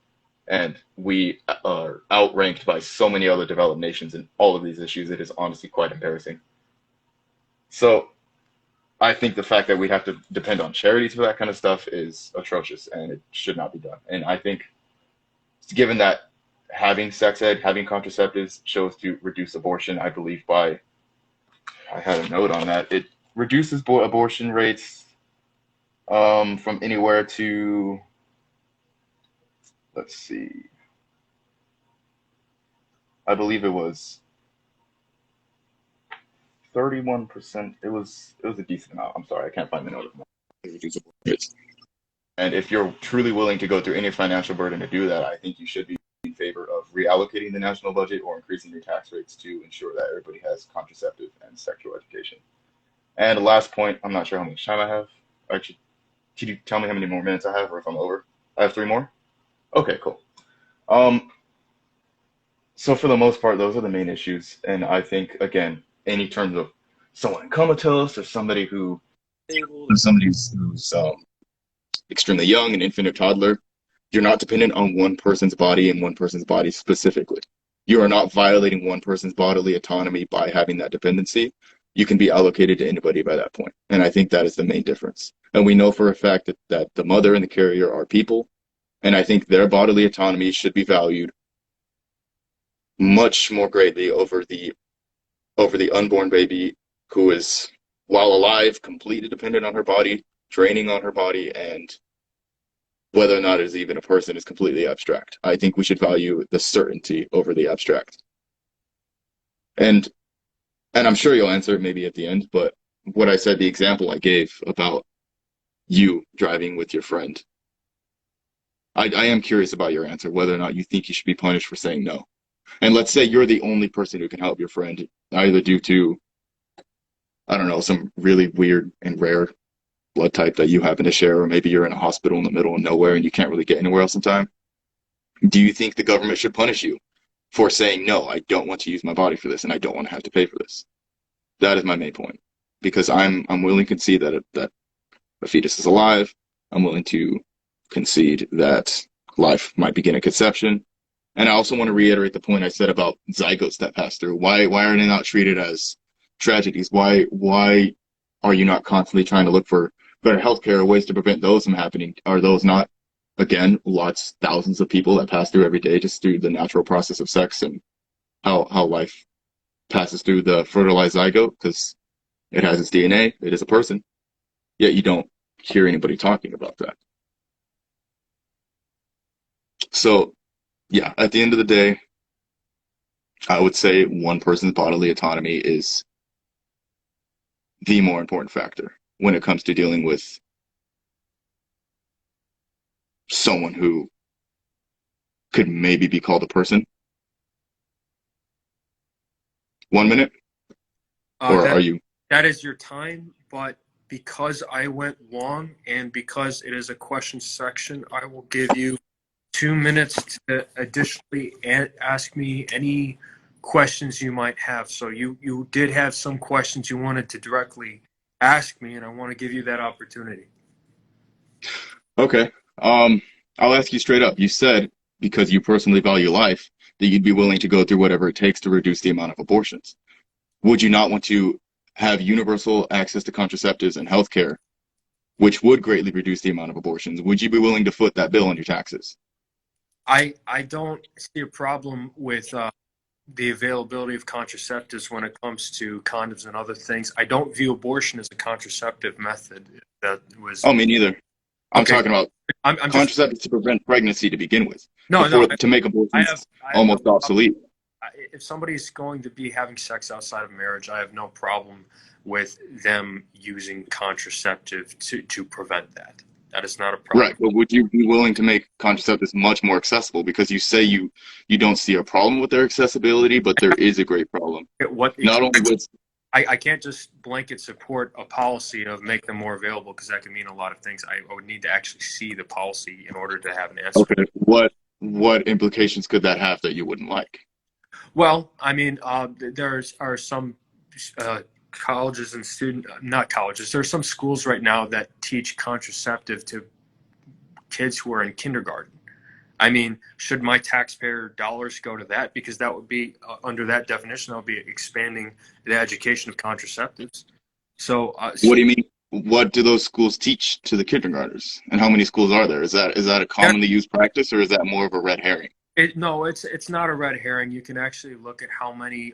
And we are outranked by so many other developed nations in all of these issues. It is honestly quite embarrassing. So I think the fact that we have to depend on charities for that kind of stuff is atrocious, and it should not be done. And I think, given that having sex ed, having contraceptives shows to reduce abortion, I believe I had a note on that, it reduces abortion rates from anywhere to, let's see, I believe it was 31%. It was a decent amount. I'm sorry, I can't find the note. And if you're truly willing to go through any financial burden to do that, I think you should be in favor of reallocating the national budget or increasing your tax rates to ensure that everybody has contraceptive and sexual education. And the last point, I'm not sure how much time I have. Actually, can you tell me how many more minutes I have, or if I'm over? I have 3 more? Okay, cool. So for the most part, those are the main issues. And I think, again, any terms of someone comatose or somebody who's extremely young, an infant or toddler, you're not dependent on one person's body and one person's body specifically. You are not violating one person's bodily autonomy by having that dependency. You can be allocated to anybody by that point. And I think that is the main difference. And we know for a fact that the mother and the carrier are people. And I think their bodily autonomy should be valued much more greatly over the unborn baby who is, while alive, completely dependent on her body, draining on her body, and whether or not it is even a person is completely abstract. I think we should value the certainty over the abstract. And I'm sure you'll answer it maybe at the end, but what I said, the example I gave about you driving with your friend, I am curious about your answer, whether or not you think you should be punished for saying no. And let's say you're the only person who can help your friend, either due to, I don't know, some really weird and rare blood type that you happen to share, or maybe you're in a hospital in the middle of nowhere and you can't really get anywhere else in time. Do you think the government should punish you for saying, no, I don't want to use my body for this and I don't want to have to pay for this? That is my main point. Because I'm willing to concede that a fetus is alive. I'm willing to concede that life might begin at conception. And I also want to reiterate the point I said about zygotes that pass through. Why are they not treated as tragedies? Why are you not constantly trying to look for better healthcare or ways to prevent those from happening? Are those not, again, thousands of people that pass through every day just through the natural process of sex and how life passes through the fertilized zygote, because it has its DNA, it is a person, yet you don't hear anybody talking about that. So, yeah, at the end of the day, I would say one person's bodily autonomy is the more important factor when it comes to dealing with someone who could maybe be called a person. 1 minute? Or are you? That is your time, but because I went long and because it is a question section, I will give you 2 minutes to additionally ask me any questions you might have. So you did have some questions you wanted to directly ask me, and I want to give you that opportunity. Okay. Um, I'll ask you straight up. You said because you personally value life that you'd be willing to go through whatever it takes to reduce the amount of abortions. Would you not want to have universal access to contraceptives and healthcare, which would greatly reduce the amount of abortions? Would you be willing to foot that bill on your taxes? I don't see a problem with the availability of contraceptives when it comes to condoms and other things. I don't view abortion as a contraceptive method. That was Oh, me neither. I'm okay. talking about I'm just contraceptives to prevent pregnancy to begin with, no. before to make I have abortions I have no almost problem. obsolete. If somebody's going to be having sex outside of marriage, I have no problem with them using contraceptive to prevent that. That is not a Right, problem. but would you be willing to make contraceptives much more accessible? Because you say you don't see a problem with their accessibility, but there is a great problem. What Not only with I can't just blanket support a policy of make them more available because that can mean a lot of things. I would need to actually see the policy in order to have an answer. okay, what implications could that have that you wouldn't like? Well, I mean, there are some colleges and not colleges. There are some schools right now that teach contraceptive to kids who are in kindergarten. I mean, should my taxpayer dollars go to that? Because that would be, under that definition, that would be expanding the education of contraceptives. So, What do you mean? What do those schools teach to the kindergartners? And how many schools are there? Is that a commonly used practice, or is that more of a red herring? no, it's not a red herring. You can actually look at how many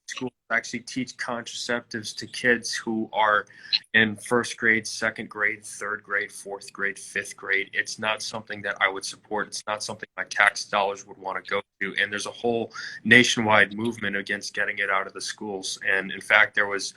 schools actually teach contraceptives to kids who are in first grade, second grade, third grade, fourth grade, fifth grade. It's not something that I would support. It's not something my tax dollars would want to go to. And there's a whole nationwide movement against getting it out of the schools. And in fact, there was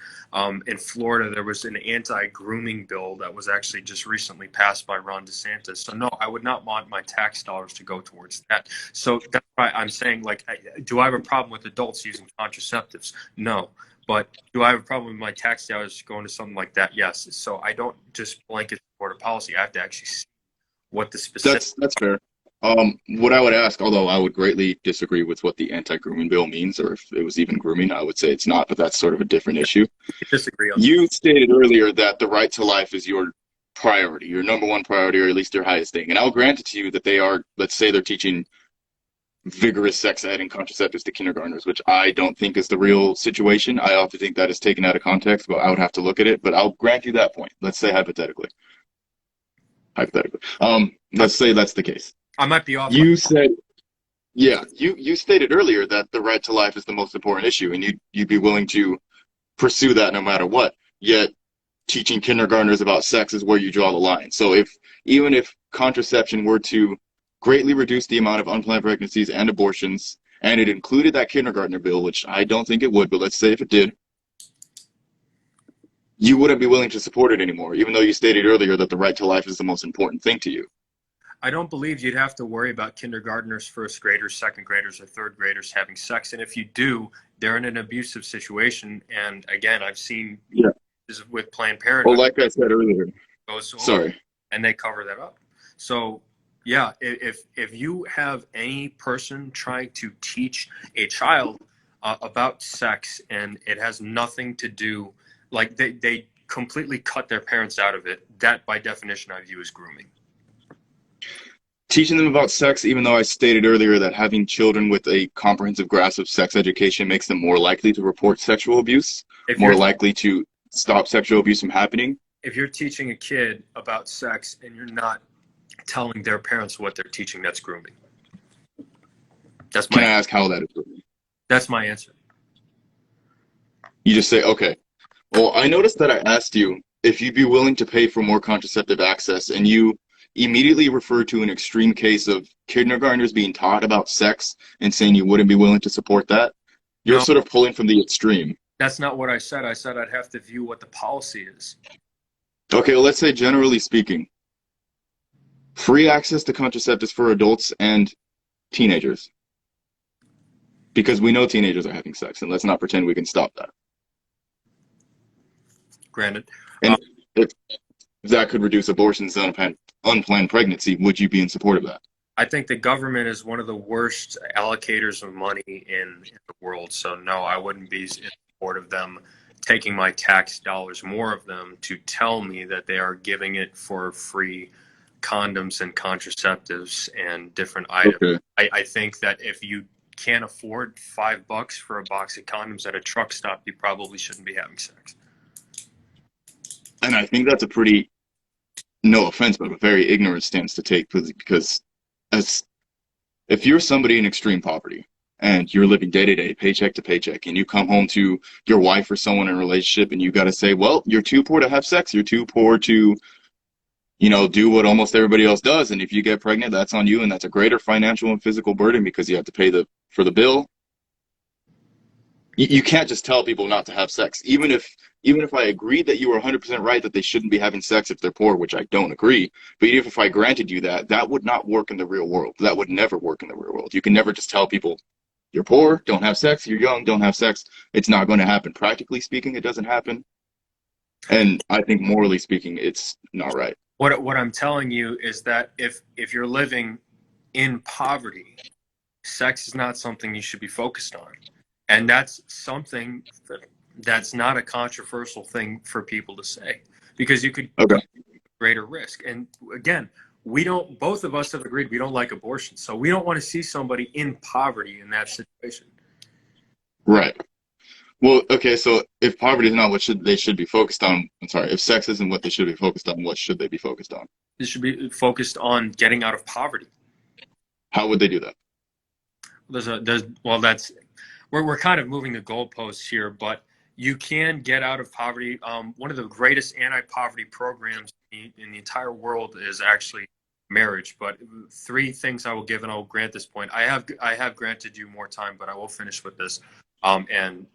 in Florida, there was an anti-grooming bill that was actually just recently passed by Ron DeSantis. So no, I would not want my tax dollars to go towards that. So that's why I'm saying, like, do I have a problem with adults using contraceptives? No. But do I have a problem with my tax dollars going to something like that? Yes. So I don't just blanket support a policy. I have to actually see what the specific. That's fair. What I would ask, although I would greatly disagree with what the anti-grooming bill means, or if it was even grooming, I would say it's not, but that's sort of a different issue. Disagree on. You stated earlier that the right to life is your priority, your number one priority, or at least your highest thing. And I'll grant it to you that they are, let's say they're teaching vigorous sex ed and contraceptives to kindergartners, which I don't think is the real situation. I often think that is taken out of context, but I would have to look at it. But I'll grant you that point. Let's say hypothetically. Hypothetically. Let's say that's the case. I might be off. You said, yeah, you stated earlier that the right to life is the most important issue, and you'd be willing to pursue that no matter what. Yet teaching kindergartners about sex is where you draw the line. So even if contraception were to greatly reduce the amount of unplanned pregnancies and abortions, and it included that kindergartner bill, which I don't think it would, but let's say if it did, you wouldn't be willing to support it anymore, even though you stated earlier that the right to life is the most important thing to you. I don't believe you'd have to worry about kindergartners, first graders, second graders, or third graders having sex. And if you do, they're in an abusive situation. And again, I've seen with Planned Parenthood. Well, like I said earlier, sorry, and they cover that up. So yeah, if you have any person trying to teach a child about sex and it has nothing to do, like they completely cut their parents out of it, that by definition I view as grooming. Teaching them about sex, even though I stated earlier that having children with a comprehensive grasp of sex education makes them more likely to report sexual abuse, more likely to stop sexual abuse from happening. If you're teaching a kid about sex and you're not telling their parents what they're teaching, that's grooming. Can I ask how that is grooming? That's my answer. You just say, okay. Well, I noticed that I asked you if you'd be willing to pay for more contraceptive access, and you immediately referred to an extreme case of kindergartners being taught about sex and saying you wouldn't be willing to support that. You're sort of pulling from the extreme. That's not what I said. I said I'd have to view what the policy is. Okay, well, let's say generally speaking, free access to contraceptives for adults and teenagers. Because we know teenagers are having sex, and let's not pretend we can stop that. Granted. And if that could reduce abortions and unplanned pregnancy, would you be in support of that? I think the government is one of the worst allocators of money in the world. So no, I wouldn't be in support of them taking my tax dollars, more of them, to tell me that they are giving it for free condoms and contraceptives and different items. Okay. I think that if you can't afford $5 for a box of condoms at a truck stop, you probably shouldn't be having sex. And I think that's a pretty, no offense, but a very ignorant stance to take because as if you're somebody in extreme poverty and you're living day to day, paycheck to paycheck, and you come home to your wife or someone in a relationship and you got to say, well, you're too poor to have sex. You're too poor to, do what almost everybody else does. And if you get pregnant, that's on you. And that's a greater financial and physical burden because you have to pay for the bill. You can't just tell people not to have sex. Even if I agreed that you were 100% right that they shouldn't be having sex if they're poor, which I don't agree, but even if I granted you that, that would not work in the real world. That would never work in the real world. You can never just tell people, you're poor, don't have sex, you're young, don't have sex. It's not going to happen. Practically speaking, it doesn't happen. And I think morally speaking, it's not right. What I'm telling you is that if you're living in poverty, sex is not something you should be focused on. And that's something that's not a controversial thing for people to say, because you could Okay. go greater risk. And again, both of us have agreed we don't like abortion. So we don't want to see somebody in poverty in that situation. Right. Well, okay, so if poverty is not what they should be focused on, I'm sorry, if sex isn't what they should be focused on, what should they be focused on? They should be focused on getting out of poverty. How would they do that? We're kind of moving the goalposts here, but you can get out of poverty. One of the greatest anti-poverty programs in the entire world is actually marriage. But three things I will give, and I will grant this point. I have granted you more time, but I will finish with this. And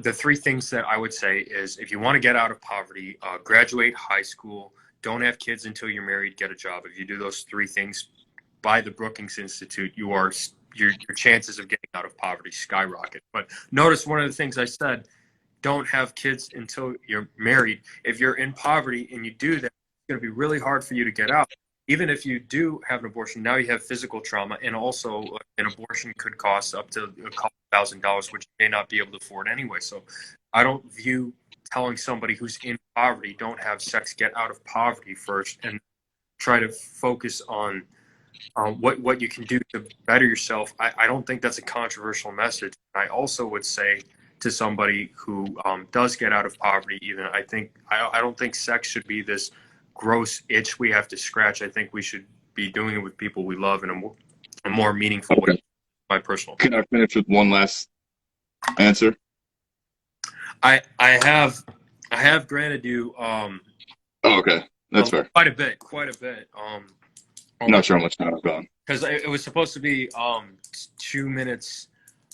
the three things that I would say is, if you want to get out of poverty, graduate high school, don't have kids until you're married, get a job. If you do those three things by the Brookings Institute, your chances of getting out of poverty skyrocket. But notice one of the things I said, don't have kids until you're married. If you're in poverty and you do that, it's going to be really hard for you to get out. Even if you do have an abortion, now you have physical trauma, and also an abortion could cost up to a couple $1,000, which you may not be able to afford anyway. So I don't view telling somebody who's in poverty, don't have sex, get out of poverty first, and try to focus on what you can do to better yourself. I don't think that's a controversial message. I also would say to somebody who does get out of poverty, even, I don't think sex should be this gross itch we have to scratch. I think we should be doing it with people we love in a more meaningful way. My personal opinion. Can I finish with one last answer? I have granted you okay, that's fair. Quite a bit. I'm not sure how much time I've gone. Because it was supposed to be 2 minutes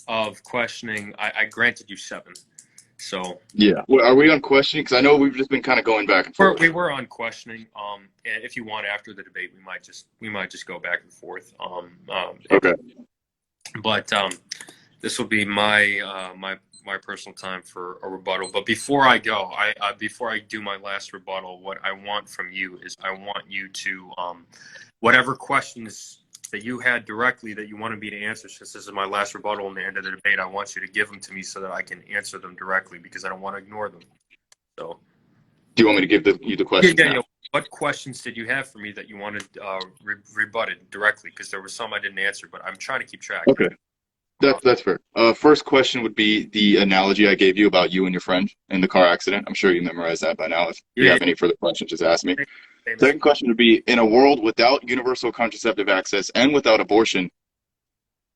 of questioning. I granted you 7. So yeah. Well, are we on questioning? Because I know we've just been kind of going back and forth. We were on questioning. And if you want, after the debate, we might just go back and forth. Okay. But this will be my personal time for a rebuttal. But before I go, before I do my last rebuttal, what I want from you is, I want you to whatever questions that you had directly that you wanted me to answer, since this is my last rebuttal in the end of the debate, I want you to give them to me so that I can answer them directly, because I don't want to ignore them. So, do you want me to give you the questions? Yeah. What questions did you have for me that you wanted rebutted directly? Because there were some I didn't answer, but I'm trying to keep track. Okay. That's fair. First question would be the analogy I gave you about you and your friend in the car accident. I'm sure you memorized that by now. If you have any further questions, just ask me. Second question would be, in a world without universal contraceptive access and without abortion,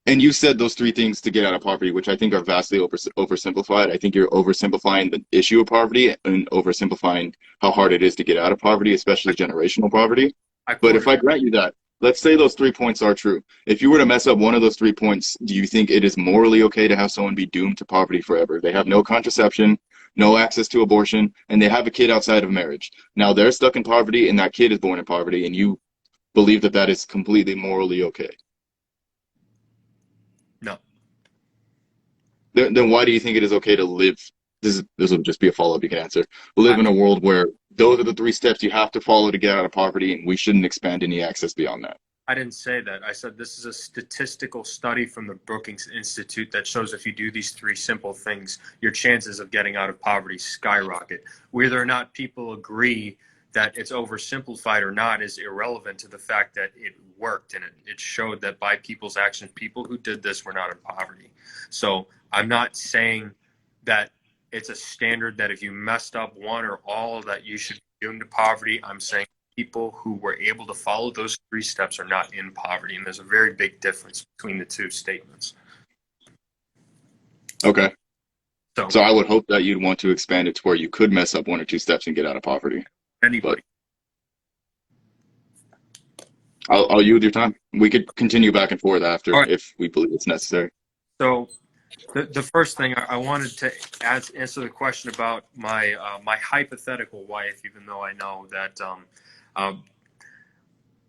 and you said those three things to get out of poverty, which I think are vastly oversimplified. I think you're oversimplifying the issue of poverty and oversimplifying how hard it is to get out of poverty, especially generational poverty. But if I grant you that, let's say those 3 points are true. If you were to mess up one of those 3 points, do you think it is morally okay to have someone be doomed to poverty forever? They have no contraception, no access to abortion, and they have a kid outside of marriage. Now they're stuck in poverty, and that kid is born in poverty, and you believe that that is completely morally okay? No. Then why do you think it is okay to live? This will just be a follow-up you can answer. Live in a world where those are the 3 steps you have to follow to get out of poverty, and we shouldn't expand any access beyond that. I didn't say that. I said this is a statistical study from the Brookings Institute that shows if you do these three simple things, your chances of getting out of poverty skyrocket. Whether or not people agree that it's oversimplified or not is irrelevant to the fact that it worked, and it showed that by people's actions, people who did this were not in poverty. So I'm not saying that it's a standard that if you messed up one or all that you should be doomed to poverty. I'm saying people who were able to follow those three steps are not in poverty. And there's a very big difference between the two statements. Okay. So So I would hope that you'd want to expand it to where you could mess up one or two steps and get out of poverty. anybody. But I'll yield your time. We could continue back and forth after All right. if we believe it's necessary. So the first thing I wanted to answer the question about my my hypothetical wife, even though I know that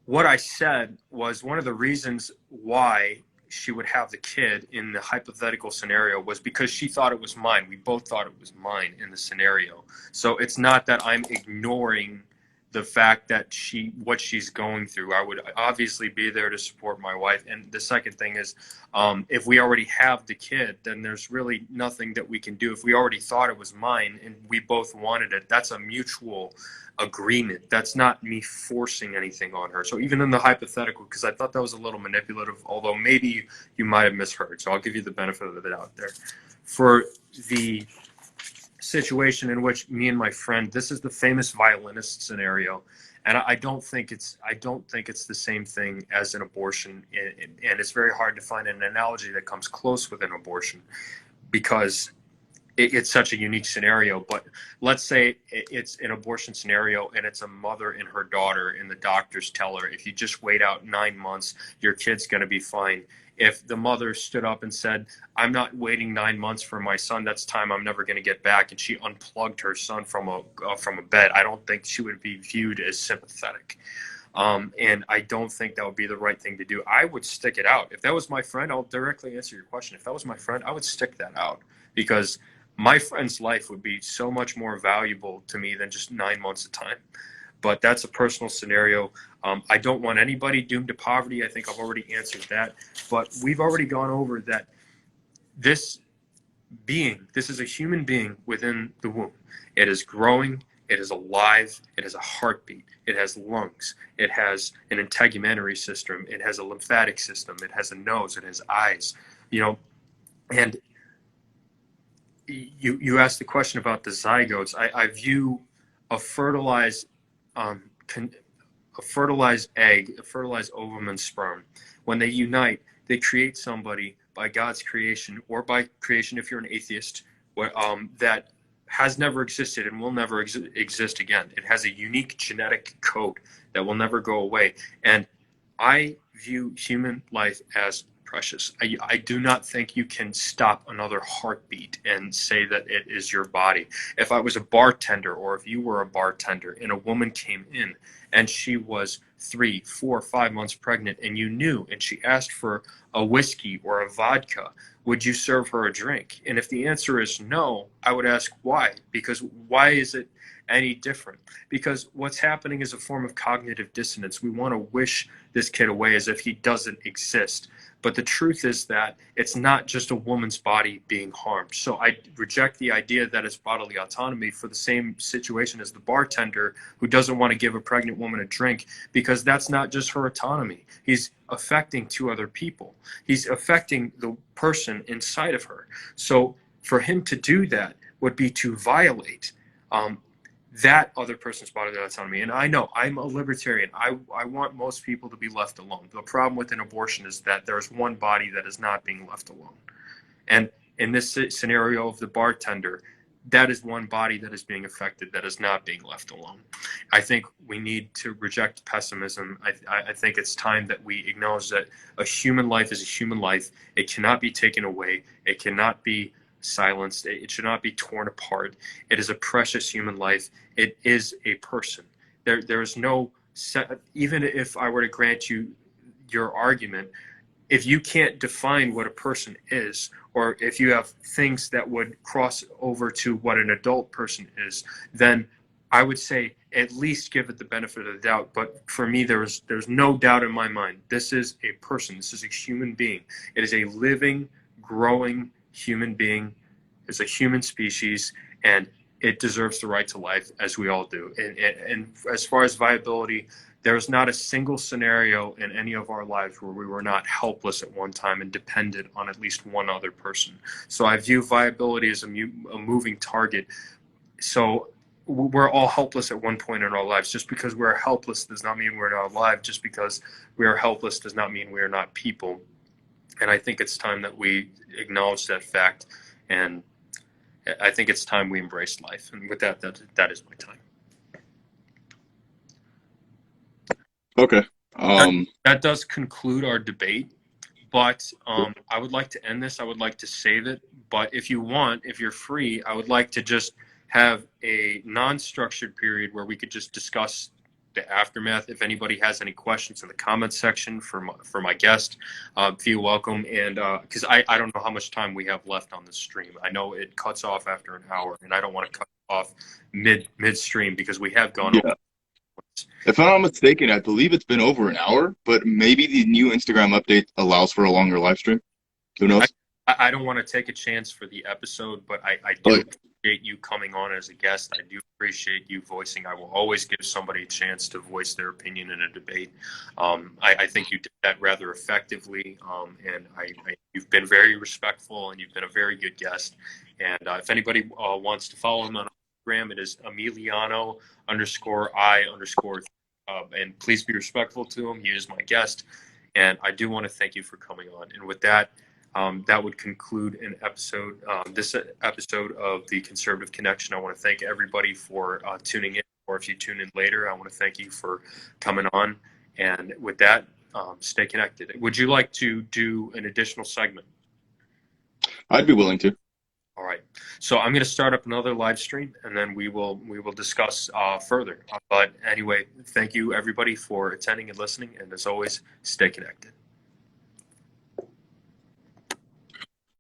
what I said was one of the reasons why she would have the kid in the hypothetical scenario was because she thought it was mine. We both thought it was mine in the scenario. So it's not that I'm ignoring the fact that what she's going through. I would obviously be there to support my wife. And the second thing is, if we already have the kid, then there's really nothing that we can do. If we already thought it was mine and we both wanted it, that's a mutual agreement. That's not me forcing anything on her. So even in the hypothetical, because I thought that was a little manipulative, although maybe you might have misheard. So I'll give you the benefit of it out there. For the situation in which me and my friend, this is the famous violinist scenario, and I don't think it's the same thing as an abortion, and it's very hard to find an analogy that comes close with an abortion because it's such a unique scenario. But let's say it's an abortion scenario and it's a mother and her daughter, and the doctors tell her, if you just wait out 9 months, your kid's going to be fine. If the mother stood up and said, I'm not waiting 9 months for my son, that's time I'm never going to get back, and she unplugged her son from a bed, I don't think she would be viewed as sympathetic. And I don't think that would be the right thing to do. I would stick it out. If that was my friend, I'll directly answer your question. If that was my friend, I would stick that out because my friend's life would be so much more valuable to me than just 9 months of time. But that's a personal scenario. I don't want anybody doomed to poverty. I think I've already answered that. But we've already gone over that this is a human being within the womb. It is growing. It is alive. It has a heartbeat. It has lungs. It has an integumentary system. It has a lymphatic system. It has a nose. It has eyes. And you asked the question about the zygotes. I view a fertilized a fertilized egg, a fertilized ovum and sperm. When they unite, they create somebody by God's creation, or by creation if you're an atheist, that has never existed and will never exist again. It has a unique genetic code that will never go away. And I view human life as precious. I do not think you can stop another heartbeat and say that it is your body. If I was a bartender, or if you were a bartender and a woman came in and she was 3, 4, 5 months pregnant, and you knew, and she asked for a whiskey or a vodka, would you serve her a drink? And if the answer is no, I would ask why. Because why is it any different? Because what's happening is a form of cognitive dissonance. We want to wish this kid away as if he doesn't exist. But the truth is that it's not just a woman's body being harmed. So I reject the idea that it's bodily autonomy for the same situation as the bartender who doesn't want to give a pregnant woman a drink, because that's not just her autonomy. He's affecting 2 other people. He's affecting the person inside of her. So for him to do that would be to violate that other person's bodily autonomy. And I know I'm a libertarian. I want most people to be left alone. The problem with an abortion is that there's one body that is not being left alone. And in this scenario of the bartender, that is one body that is being affected, that is not being left alone. I think we need to reject pessimism. I think it's time that we acknowledge that a human life is a human life. It cannot be taken away. It cannot be silenced. It should not be torn apart. It is a precious human life. It is a person. There is no even if I were to grant you your argument, if you can't define what a person is, or if you have things that would cross over to what an adult person is, then I would say at least give it the benefit of the doubt. But for me, there's no doubt in my mind. This is a person. This is a human being. It is a living, growing human being. It's a human species, and it deserves the right to life, as we all do. And as far as viability, there's not a single scenario in any of our lives where we were not helpless at one time and dependent on at least one other person. So I view viability as a moving target. So we're all helpless at one point in our lives. Just because we're helpless does not mean we're not alive. Just because we are helpless does not mean we are not people. And I think it's time that we acknowledge that fact. And I think it's time we embrace life. And with that, that is my time. Okay. That does conclude our debate. But I would like to end this. I would like to save it. But if you want, if you're free, I would like to just have a non-structured period where we could just discuss the aftermath. If anybody has any questions in the comments section for my guest, feel welcome. And because I don't know how much time we have left on the stream. I know it cuts off after an hour, and I don't want to cut off midstream because we have gone over. If I'm not mistaken, I believe it's been over an hour, but maybe the new Instagram update allows for a longer live stream. Who knows? I don't want to take a chance for the episode, but I do appreciate you coming on as a guest. I do appreciate you voicing. I will always give somebody a chance to voice their opinion in a debate. I think you did that rather effectively, and you've been very respectful, and you've been a very good guest. And if anybody wants to follow him on Instagram, it is Emiliano_I_. And please be respectful to him. He is my guest. And I do want to thank you for coming on. And with that, that would conclude this episode of the Conservative Connection. I want to thank everybody for tuning in, or if you tune in later, I want to thank you for coming on. And with that, stay connected. Would you like to do an additional segment? I'd be willing to. All right. So I'm going to start up another live stream, and then we will discuss further. But anyway, thank you everybody for attending and listening. And as always, stay connected.